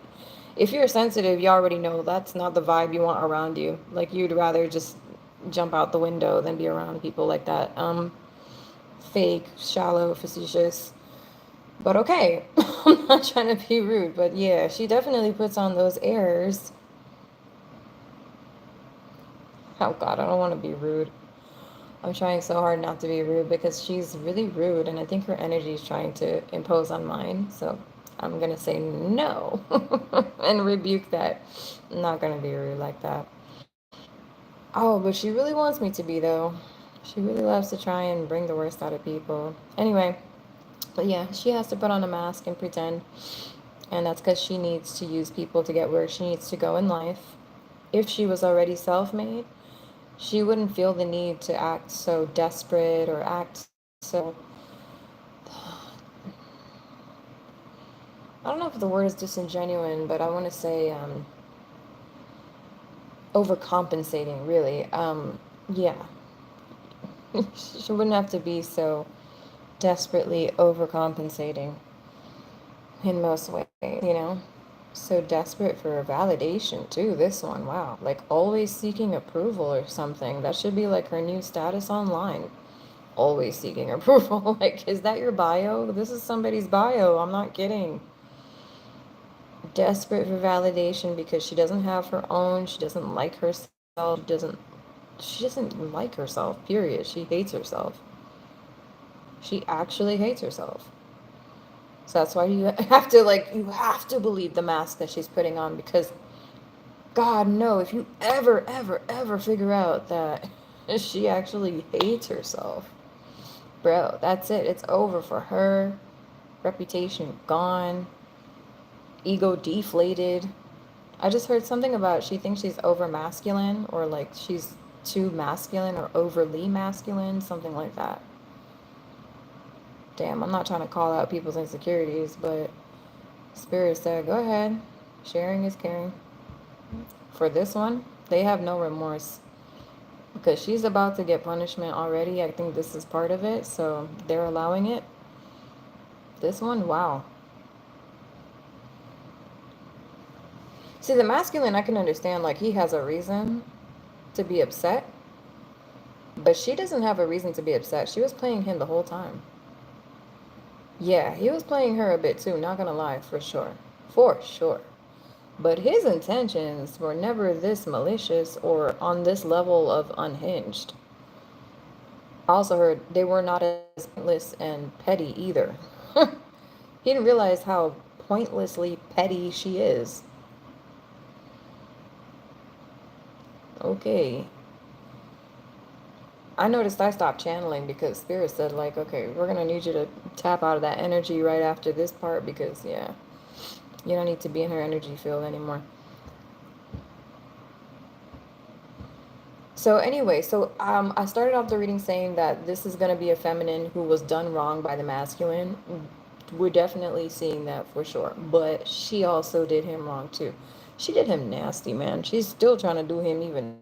If you're sensitive, you already know that's not the vibe you want around you. Like, you'd rather just jump out the window than be around people like that. Fake, shallow, facetious. But okay, I'm not trying to be rude, but yeah, she definitely puts on those airs. Oh God, I don't want to be rude. I'm trying so hard not to be rude because she's really rude, and I think her energy is trying to impose on mine. So I'm gonna say no and rebuke that. I'm not gonna be rude like that. Oh, but she really wants me to be, though. She really loves to try and bring the worst out of people. Anyway, but yeah, she has to put on a mask and pretend. And that's because she needs to use people to get where she needs to go in life. If she was already self made, she wouldn't feel the need to act so desperate or act so. I don't know if the word is disingenuous, but I want to say overcompensating, really. Yeah. She wouldn't have to be so desperately overcompensating in most ways, you know? So desperate for validation, too, this one. Wow. Like always seeking approval or something. That should be like her new status online. Always seeking approval. Like, is that your bio? This is somebody's bio. I'm not kidding. Desperate for validation because she doesn't have her own. She doesn't like herself. She doesn't like herself, period. She hates herself. She actually hates herself. So that's why you have to, like, you have to believe the mask that she's putting on because, God, no, if you ever, ever, ever figure out that she actually hates herself, bro, that's it. It's over for her. Reputation gone. Ego deflated. I just heard something about she thinks she's over masculine or like she's too masculine or overly masculine, something like that. Damn, I'm not trying to call out people's insecurities, but Spirit said, go ahead. Sharing is caring. For this one, they have no remorse because she's about to get punishment already. I think this is part of it, so they're allowing it. This one, wow. See, the masculine, I can understand, like, he has a reason to be upset, but she doesn't have a reason to be upset. She was playing him the whole time. Yeah, he was playing her a bit too, not gonna lie, for sure. For sure. But his intentions were never this malicious or on this level of unhinged. I also heard they were not as pointless and petty either. He didn't realize how pointlessly petty she is. Okay. I noticed I stopped channeling because Spirit said, like, okay, we're going to need you to tap out of that energy right after this part because, yeah, you don't need to be in her energy field anymore. So anyway, I started off the reading saying that this is going to be a feminine who was done wrong by the masculine. We're definitely seeing that for sure. But she also did him wrong too. She did him nasty, man. She's still trying to do him even,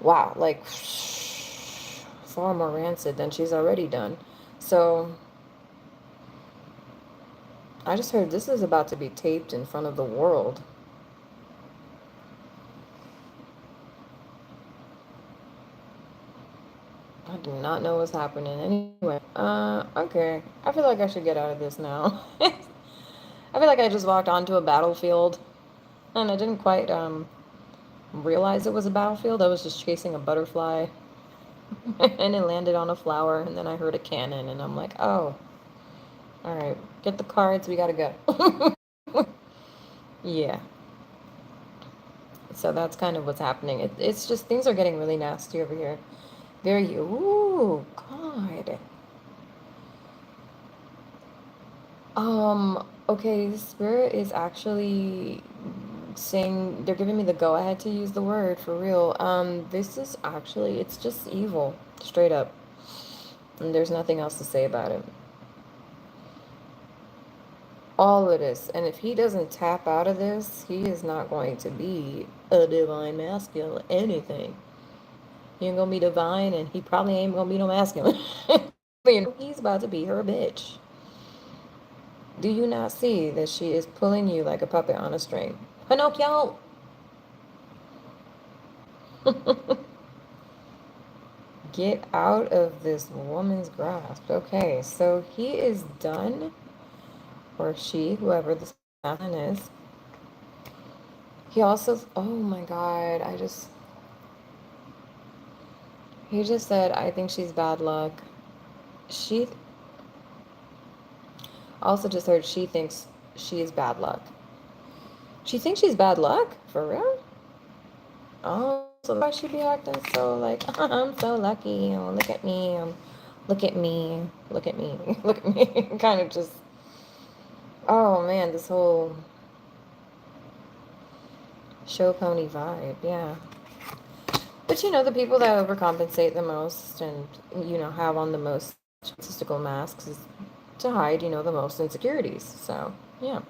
wow, like far more rancid than she's already done. So I just heard this is about to be taped in front of the world. I do not know what's happening anyway. Okay. I feel like I should get out of this now. I feel like I just walked onto a battlefield and I didn't quite realize it was a battlefield. I was just chasing a butterfly and it landed on a flower and then I heard a cannon and I'm like, oh, all right, get the cards, we gotta go. Yeah. So that's kind of what's happening. It's just things are getting really nasty over here. Very, ooh, God. Okay, Spirit is actually saying they're giving me the go ahead to use the word for real. This is actually, it's just evil, straight up. And there's nothing else to say about it. All of this. And if he doesn't tap out of this, he is not going to be a divine masculine, anything. He ain't gonna be divine, and he probably ain't gonna be no masculine. You know, he's about to be her bitch. Do you not see that she is pulling you like a puppet on a string? Pinocchio! Get out of this woman's grasp. Okay, so he is done, or she, whoever this man is. He also, oh my God, he just said, I think she's bad luck. She also just heard she thinks she is bad luck. She thinks she's bad luck? For real? Oh, so why she be acting so like, I'm so lucky. Oh, look at me. Look at me. Look at me. Look at me. Kind of just, oh man, this whole show pony vibe. Yeah. But you know, the people that overcompensate the most and, you know, have on the most statistical masks is to hide, you know, the most insecurities. So, yeah.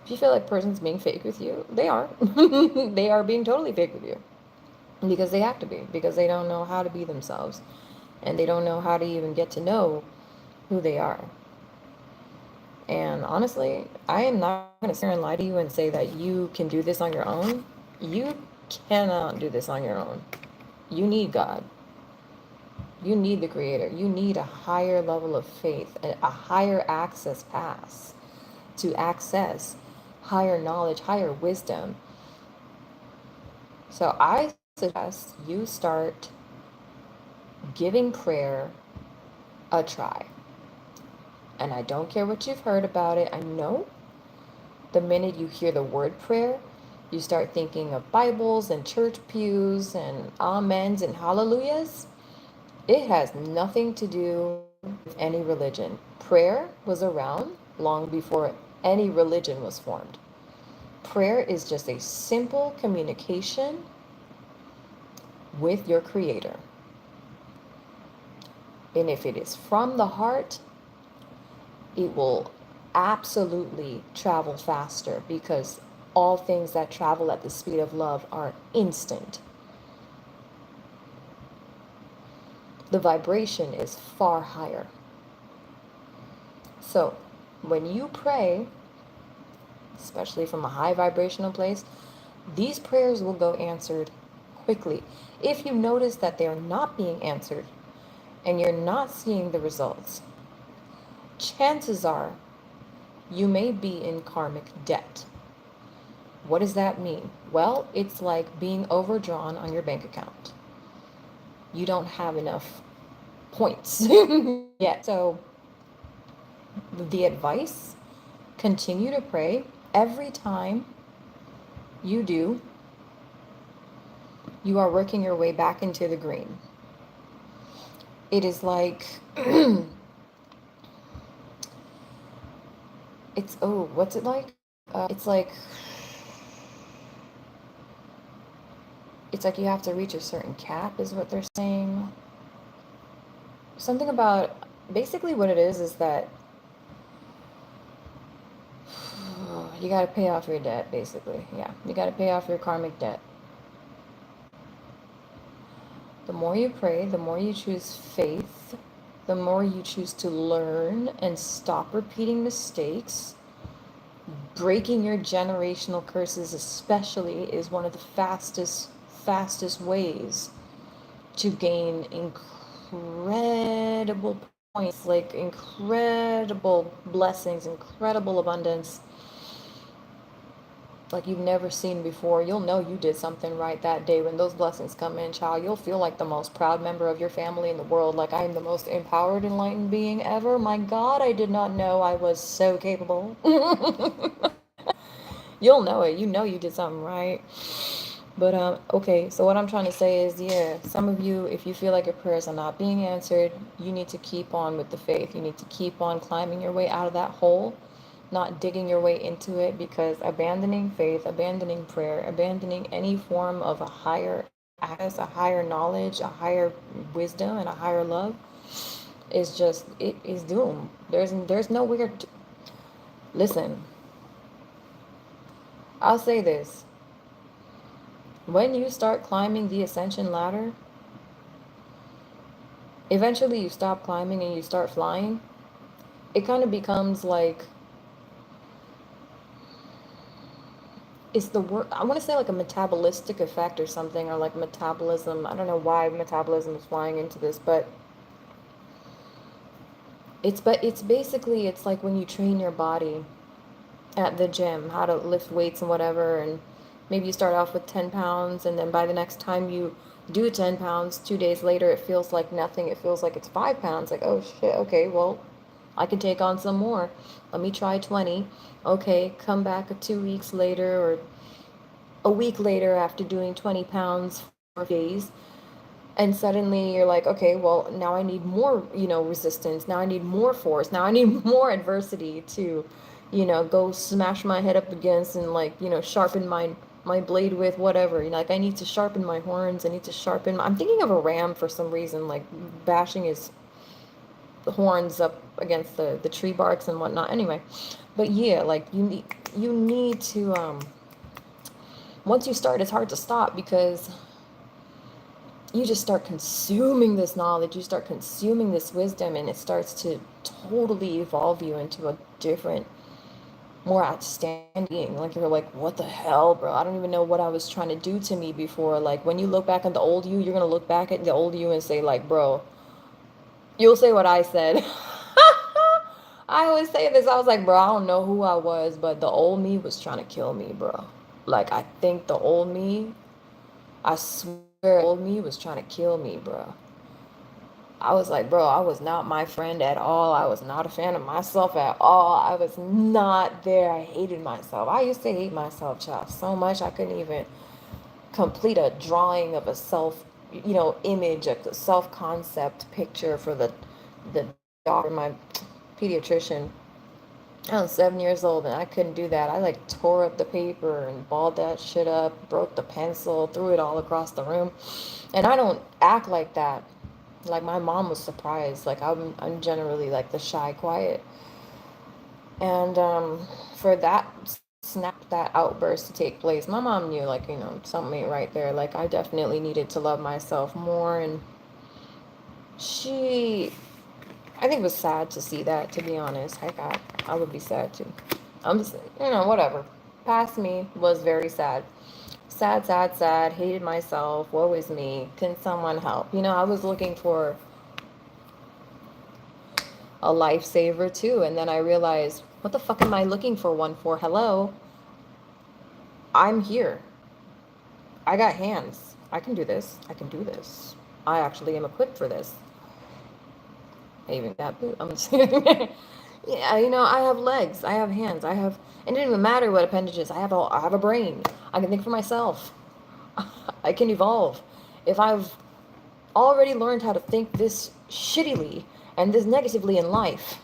If you feel like a person's being fake with you, they are. They are being totally fake with you. Because they have to be. Because they don't know how to be themselves. And they don't know how to even get to know who they are. And honestly, I am not going to sit here and lie to you and say that you can do this on your own. You cannot do this on your own. You need God. You need the Creator. You need a higher level of faith, a higher access pass to access higher knowledge, higher wisdom. So I suggest you start giving prayer a try. And I don't care what you've heard about it. I know the minute you hear the word prayer, you start thinking of Bibles and church pews and amens and hallelujahs. It has nothing to do with any religion. Prayer was around long before any religion was formed. Prayer is just a simple communication with your Creator. And if it is from the heart, it will absolutely travel faster because all things that travel at the speed of love are instant. The vibration is far higher. So when you pray, especially from a high vibrational place, these prayers will go answered quickly. If you notice that they're not being answered and you're not seeing the results, chances are you may be in karmic debt. What does that mean? Well, it's like being overdrawn on your bank account. You don't have enough points yet. So the advice, continue to pray. Every time you do, you are working your way back into the green. It is like, what's it like? It's it's like you have to reach a certain cap, is what they're saying. Something about, basically what it is that you got to pay off your debt, basically. Yeah, you got to pay off your karmic debt. The more you pray, the more you choose faith, the more you choose to learn and stop repeating mistakes. Breaking your generational curses especially is one of the fastest ways to gain incredible points, like incredible blessings, incredible abundance like you've never seen before. You'll know you did something right that day when those blessings come in, child. You'll feel like the most proud member of your family in the world, like I am the most empowered, enlightened being ever. My God, I did not know I was so capable. You'll know it. You know you did something right. But okay, so what I'm trying to say is, yeah, some of you, if you feel like your prayers are not being answered, you need to keep on with the faith. You need to keep on climbing your way out of that hole, not digging your way into it, because abandoning faith, abandoning prayer, abandoning any form of a higher access, a higher knowledge, a higher wisdom, and a higher love is just, it is doom. There's nowhere to, listen, I'll say this. When you start climbing the ascension ladder, eventually you stop climbing and you start flying. It kind of becomes like, it's the word, I want to say like a metabolistic effect or something, or like metabolism. I don't know why metabolism is flying into this, but it's basically, it's like when you train your body at the gym, how to lift weights and whatever, and maybe you start off with 10 pounds, and then by the next time you do 10 pounds, 2 days later, it feels like nothing. It feels like it's 5 pounds. Like, oh shit, okay, well, I can take on some more. Let me try 20. Okay, come back 2 weeks later or a week later after doing 20 pounds for days. And suddenly you're like, okay, well, now I need more, resistance. Now I need more force. Now I need more adversity to, go smash my head up against and like, sharpen my blade with whatever. Like I need to sharpen my horns. I need to sharpen. I'm thinking of a ram for some reason, like bashing his horns up against the tree barks and whatnot. Anyway, but yeah, like you need to once you start, it's hard to stop because you just start consuming this knowledge, you start consuming this wisdom, and it starts to totally evolve you into a different, more outstanding. Like you're like, what the hell, bro? I don't even know what I was trying to do to me before. Like when you look back at the old you, you're gonna look back at the old you and say, like, bro, you'll say what I said. I always say this. I was like, bro, I don't know who I was, but the old me was trying to kill me, bro. Like I think the old me, I swear, old me was trying to kill me, bro. I was like, bro, I was not my friend at all. I was not a fan of myself at all. I was not there. I hated myself. I used to hate myself, child, so much I couldn't even complete a drawing of a self, image, a self-concept picture for the doctor, my pediatrician. I was 7 years old and I couldn't do that. I like tore up the paper and balled that shit up, broke the pencil, threw it all across the room. And I don't act like that. Like my mom was surprised. Like I'm generally like the shy, quiet. And for that snap, that outburst to take place, my mom knew, like, something ain't right there. Like I definitely needed to love myself more, and she, I think it was sad to see that, to be honest. Heck, I would be sad too. I'm just, whatever. Past me was very sad. Sad, sad, sad. Hated myself. Woe is me. Can someone help? I was looking for a lifesaver too. And then I realized, what the fuck am I looking for one for? Hello? I'm here. I got hands. I can do this. I can do this. I actually am equipped for this. I even got boot. I'm just yeah, I have legs. I have hands. It didn't even matter what appendages. I have a brain. I can think for myself. I can evolve. If I've already learned how to think this shittily and this negatively in life,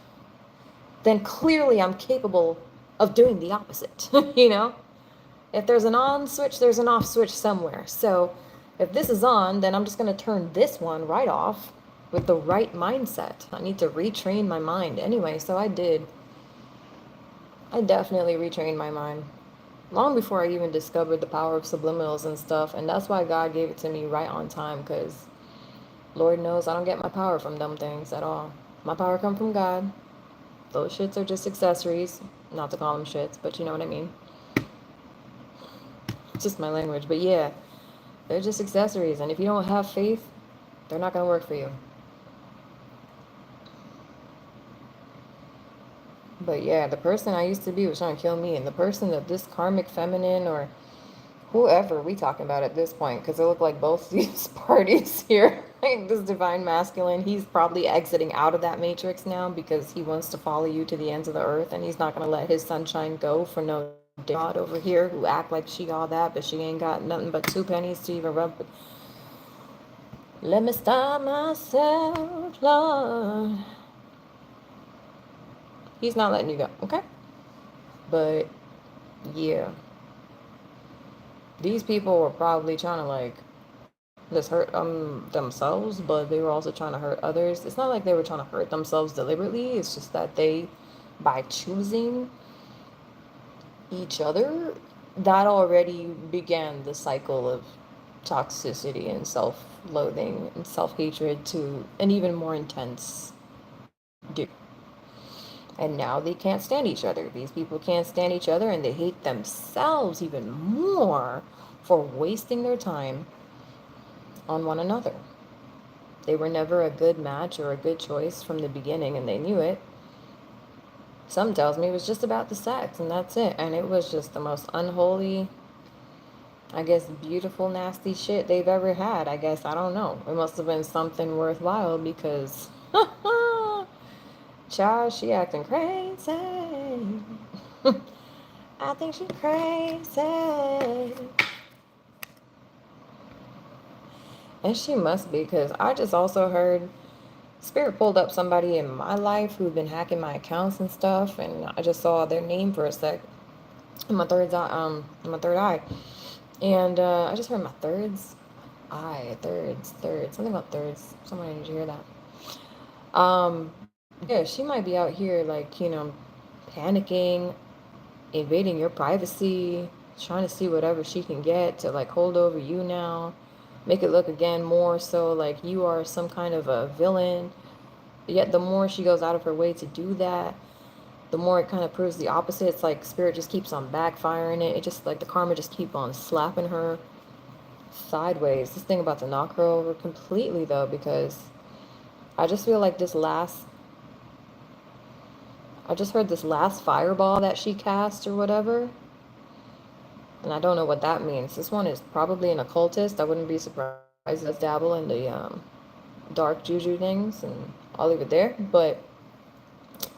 then clearly I'm capable of doing the opposite. If there's an on switch, there's an off switch somewhere. So If this is on, then I'm just going to turn this one right off with the right mindset. I need to retrain my mind. Anyway, so I did. I definitely retrained my mind. Long before I even discovered the power of subliminals and stuff. And that's why God gave it to me right on time, because Lord knows I don't get my power from dumb things at all. My power comes from God. Those shits are just accessories. Not to call them shits, but you know what I mean. It's just my language. But yeah, they're just accessories. And if you don't have faith, they're not going to work for you. But yeah, the person I used to be was trying to kill me. And the person that this karmic feminine or whoever we talking about at this point, because it looked like both these parties here, like this divine masculine, he's probably exiting out of that matrix now because he wants to follow you to the ends of the earth, and he's not going to let his sunshine go for no god over here who act like she all that, but she ain't got nothing but 2 pennies to even rub. Let me stop myself, Lord. He's not letting you go, okay? But yeah, these people were probably trying to like just hurt themselves, but they were also trying to hurt others. It's not like they were trying to hurt themselves deliberately. It's just that they, by choosing each other, that already began the cycle of toxicity and self-loathing and self-hatred to an even more intense degree. And now they can't stand each other. These people can't stand each other, and they hate themselves even more for wasting their time on one another. They were never a good match or a good choice from the beginning, and they knew it. Some tells me it was just about the sex, and that's it. And it was just the most unholy, I guess, beautiful, nasty shit they've ever had. I guess, I don't know. It must have been something worthwhile because, child, she acting crazy. I think she's crazy. And she must be, because I just also heard Spirit pulled up somebody in my life who'd been hacking my accounts and stuff, and I just saw their name for a sec in my third eye, and I just heard my thirds, something about thirds. Somebody need to hear that. Yeah, she might be out here like panicking, invading your privacy, trying to see whatever she can get to like hold over you now, make it look again more so like you are some kind of a villain. Yet the more she goes out of her way to do that, the more it kind of proves the opposite. It's like Spirit just keeps on backfiring it. It just like the karma just keep on slapping her sideways. This thing about to knock her over completely though, because I just feel like I just heard this last fireball that she cast or whatever. And I don't know what that means. This one is probably an occultist. I wouldn't be surprised if dabble in the dark juju things, and I'll leave it there. But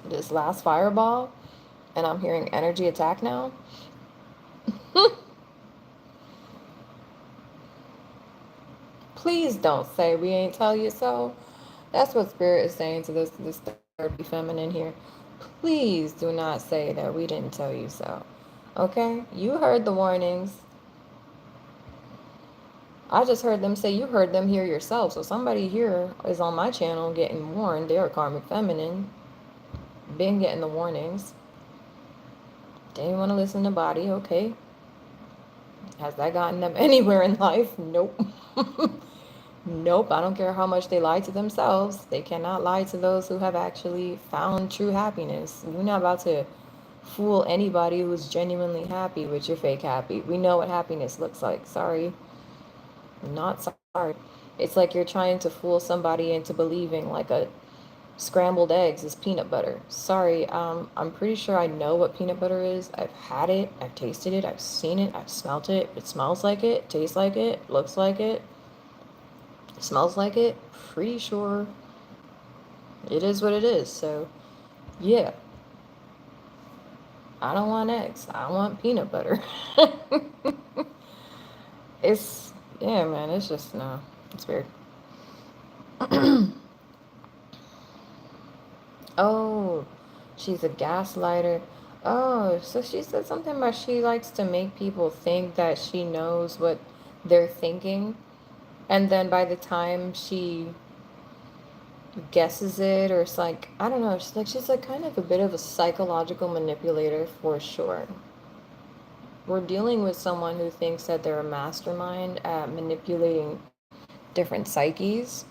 this last fireball, and I'm hearing energy attack now. Please don't say we ain't tell you so. That's what Spirit is saying to this third feminine here. Please do not say that we didn't tell you so. Okay? You heard the warnings. I just heard them say you heard them here yourself. So somebody here is on my channel getting warned. They are karmic feminine. Been getting the warnings. They didn't want to listen to body. Okay. Has that gotten them anywhere in life? Nope. Nope. I don't care how much they lie to themselves. They cannot lie to those who have actually found true happiness. You're not about to fool anybody who's genuinely happy with your fake happy. We know what happiness looks like. Sorry. Not sorry. It's like you're trying to fool somebody into believing like a scrambled eggs is peanut butter. Sorry, I'm pretty sure I know what peanut butter is. I've had it, I've tasted it, I've seen it, I've smelt it. It smells like it, tastes like it, looks like it, smells like it. Pretty sure it is what it is. So, yeah. I don't want eggs. I want peanut butter. It's, yeah, man, it's just, no, it's weird. Oh, she's a gaslighter. Oh, so she said something about she likes to make people think that she knows what they're thinking. And then by the time she guesses it, or it's like, I don't know, she's like kind of a bit of a psychological manipulator for sure. We're dealing with someone who thinks that they're a mastermind at manipulating different psyches.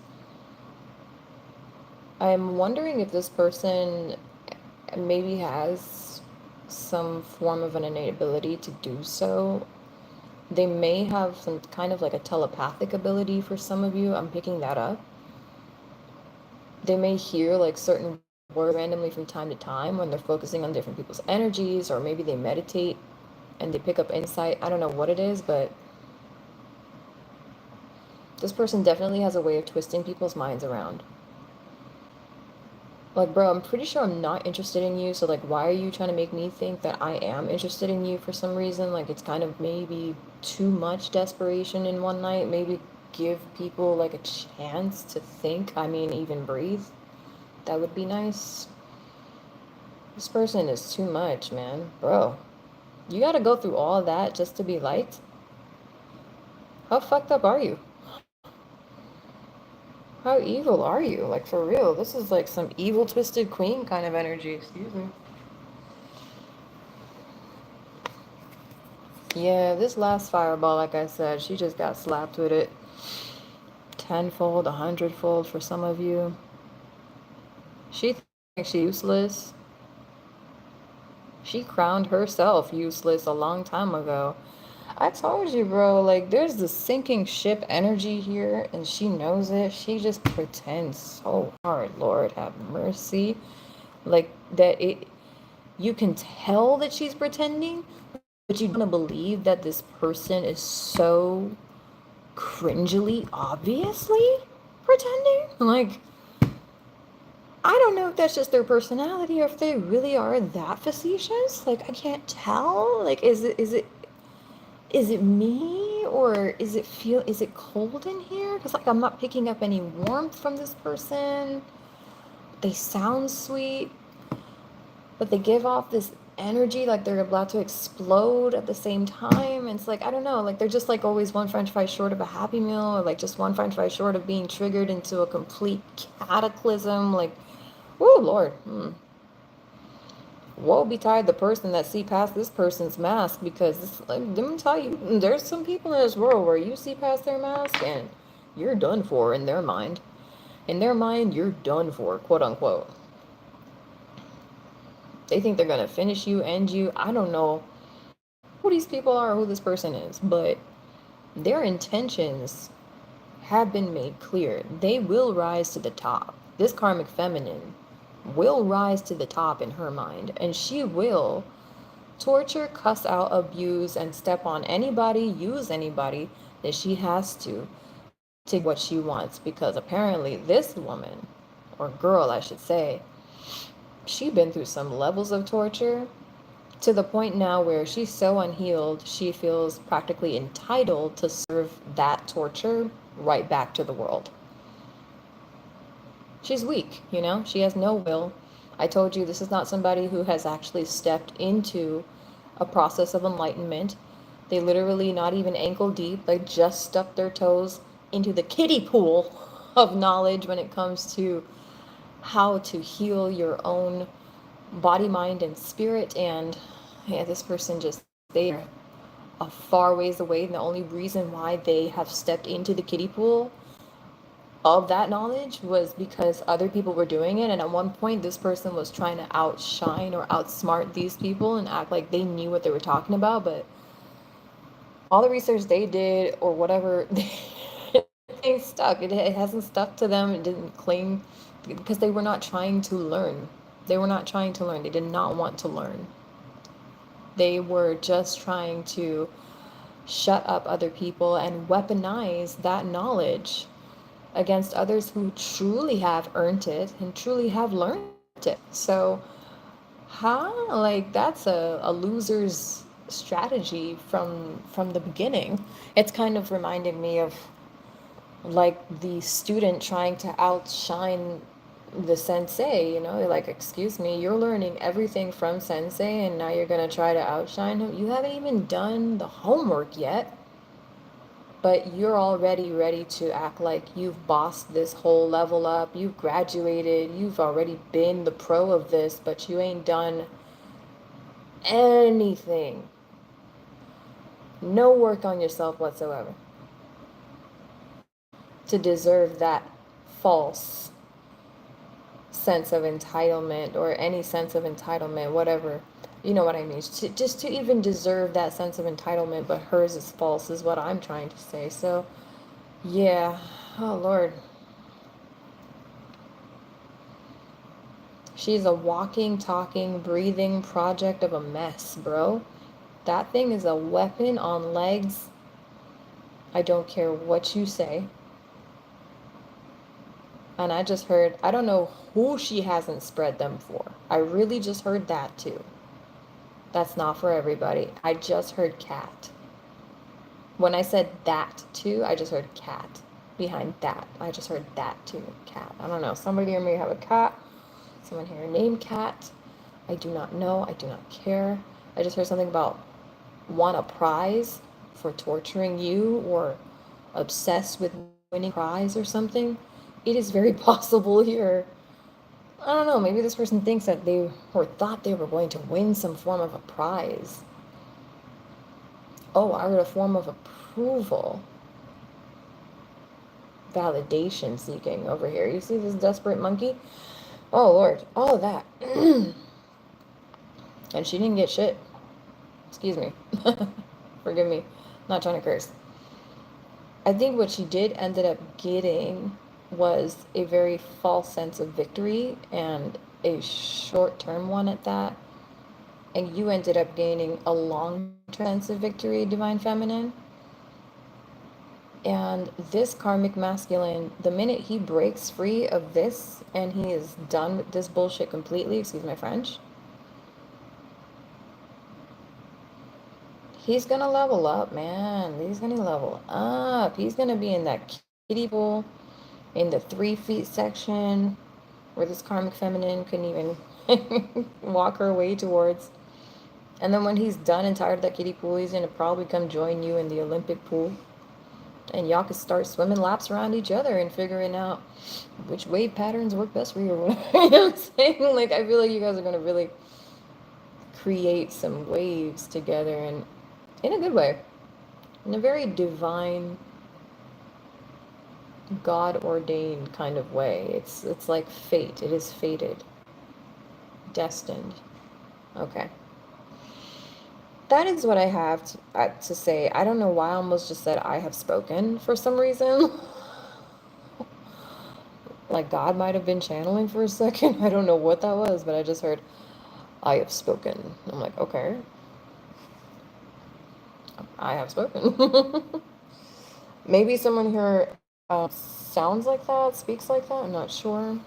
I'm wondering if this person maybe has some form of an innate ability to do so. They may have some kind of like a telepathic ability for some of you. I'm picking that up. They may hear like certain words randomly from time to time when they're focusing on different people's energies, or maybe they meditate and they pick up insight. I don't know what it is, but this person definitely has a way of twisting people's minds around. Like, bro, I'm pretty sure I'm not interested in you, so like, why are you trying to make me think that I am interested in you for some reason? Like, it's kind of maybe too much desperation in one night. Maybe give people like a chance to think, I mean, even breathe. That would be nice. This person is too much, man. Bro, you gotta go through all that just to be liked? How fucked up are you? How evil are you? Like, for real, this is like some evil twisted queen kind of energy. Excuse me. Yeah, this last fireball, like I said, she just got slapped with it. Tenfold, 100-fold for some of you. She thinks she's useless. She crowned herself useless a long time ago. I told you, bro, like, there's the sinking ship energy here, and she knows it. She just pretends so hard. Lord have mercy. Like, that it, you can tell that she's pretending, but you don't believe that this person is so cringily, obviously pretending. Like, I don't know if that's just their personality or if they really are that facetious. Like, I can't tell. Like, is it me, or is it cold in here? Because like I'm not picking up any warmth from this person. They sound sweet, but they give off this energy like they're about to explode at the same time. And it's like, I don't know, like they're just like always one french fry short of a happy meal, or like just one french fry short of being triggered into a complete cataclysm. Like, oh Lord. Woe betide the person that see past this person's mask, because this, like, let me tell you, there's some people in this world where you see past their mask and you're done for in their mind. In their mind, you're done for, quote unquote. They think they're gonna finish you, end you. I don't know who these people are or who this person is, but their intentions have been made clear. They will rise to the top. This karmic feminine will rise to the top in her mind, and she will torture, cuss out, abuse, and step on anybody, use anybody that she has to what she wants, because apparently this woman, or girl I should say, she been through some levels of torture to the point now where she's so unhealed, she feels practically entitled to serve that torture right back to the world. She's weak, you know? She has no will. I told you this is not somebody who has actually stepped into a process of enlightenment. They literally, not even ankle deep, they just stuck their toes into the kiddie pool of knowledge when it comes to how to heal your own body, mind, and spirit. And yeah, this person just, they're a far ways away. And the only reason why they have stepped into the kiddie pool of that knowledge was because other people were doing it, and at one point this person was trying to outshine or outsmart these people and act like they knew what they were talking about. But all the research they did or whatever, they stuck. It hasn't stuck to them. It didn't cling, because they were not trying to learn. They were not trying to learn. They did not want to learn. They were just trying to shut up other people and weaponize that knowledge against others who truly have earned it and truly have learned it. So, like, that's a loser's strategy from the beginning. It's kind of reminding me of like the student trying to outshine the sensei, you know, like, excuse me, you're learning everything from sensei and now you're gonna try to outshine him. You haven't even done the homework yet. but you're already ready to act like you've bossed this whole level up, you've graduated, you've already been the pro of this, but you ain't done anything. No work on yourself whatsoever to deserve that false sense of entitlement, or any sense of entitlement, whatever. You know what I mean? Just to even deserve that sense of entitlement, but hers is false, is what I'm trying to say. So, yeah. Oh, Lord. She's a walking, talking, breathing project of a mess, bro. That thing is a weapon on legs. I don't care what you say. And I just heard, I don't know who she hasn't spread them for. I really just heard that too. That's not for everybody. I just heard cat. When I said that too, I just heard cat. Behind that, I just heard that too. Cat. I don't know. Somebody here may have a cat. Someone here named Cat. I do not know. I do not care. I just heard something about want a prize for torturing you, or obsessed with winning a prize or something. It is very possible here. I don't know, maybe this person thinks that they, or thought they were going to win some form of a prize. Oh, I heard a form of approval. Validation seeking over here. You see this desperate monkey? Oh, Lord. All of that. And she didn't get shit. Excuse me. Forgive me. Not trying to curse. I think what she did ended up getting was a very false sense of victory, and a short-term one at that. And you ended up gaining a long-term sense of victory, Divine Feminine. And this karmic masculine, the minute he breaks free of this and he is done with this bullshit completely, excuse my French, he's gonna level up, man. He's gonna level up. He's gonna be in that kiddie pool in the 3 feet section where this karmic feminine couldn't even walk her way towards. And then when he's done and tired of that kiddie pool, he's gonna probably come join you in the Olympic pool. And y'all could start swimming laps around each other and figuring out which wave patterns work best for you or whatever. You know what I'm saying? Like, I feel like you guys are gonna really create some waves together, and in a good way. In a very divine, God-ordained kind of way. It's like fate. It is fated. Destined. Okay. That is what I have to say. I don't know why I almost just said I have spoken for some reason. Like God might have been channeling for a second. I don't know what that was, but I just heard, I have spoken. I'm like, okay. I have spoken. Maybe someone here sounds like that, speaks like that. I'm not sure.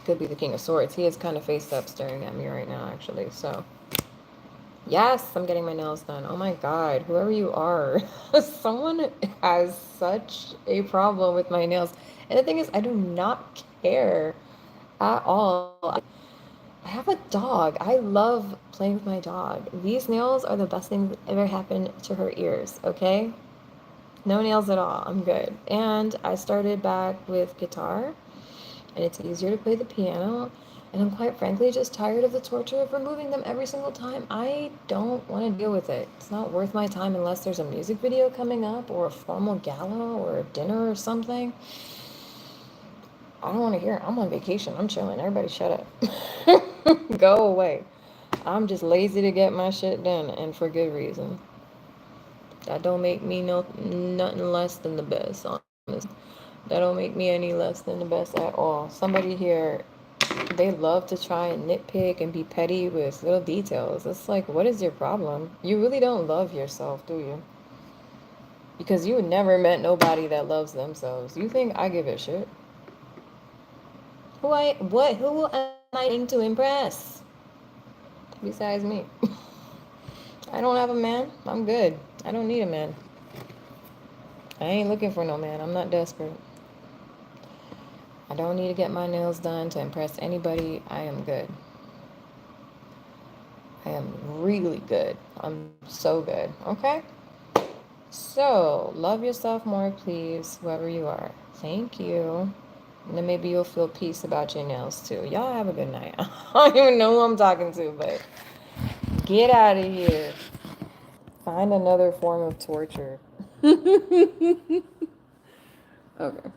Could be the King of Swords. He is kind of face up staring at me right now, actually. So, yes, I'm getting my nails done. Oh my God, whoever you are. Someone has such a problem with my nails. And the thing is, I do not care at all. I have a dog. I love playing with my dog. These nails are the best thing that ever happened to her ears, okay? No nails at all. I'm good. And I started back with guitar, and it's easier to play the piano. And I'm quite frankly just tired of the torture of removing them every single time. I don't want to deal with it. It's not worth my time unless there's a music video coming up, or a formal gala, or a dinner or something. I don't want to hear it. I'm on vacation. I'm chilling. Everybody shut up. Go away. I'm just lazy to get my shit done, and for good reason. That don't make me nothing less than the best, honestly. That don't make me any less than the best at all. Somebody here, they love to try and nitpick and be petty with little details. It's like, what is your problem? You really don't love yourself, do you? Because you never met nobody that loves themselves. You think I give a shit? Who am I going to impress? Besides me. I don't have a man. I'm good. I don't need a man. I ain't looking for no man. I'm not desperate. I don't need to get my nails done to impress anybody. I am good. I am really good. I'm so good. Okay? So, love yourself more, please, whoever you are. Thank you. And then maybe you'll feel peace about your nails too. Y'all have a good night. I don't even know who I'm talking to, but get out of here. Find another form of torture. Okay.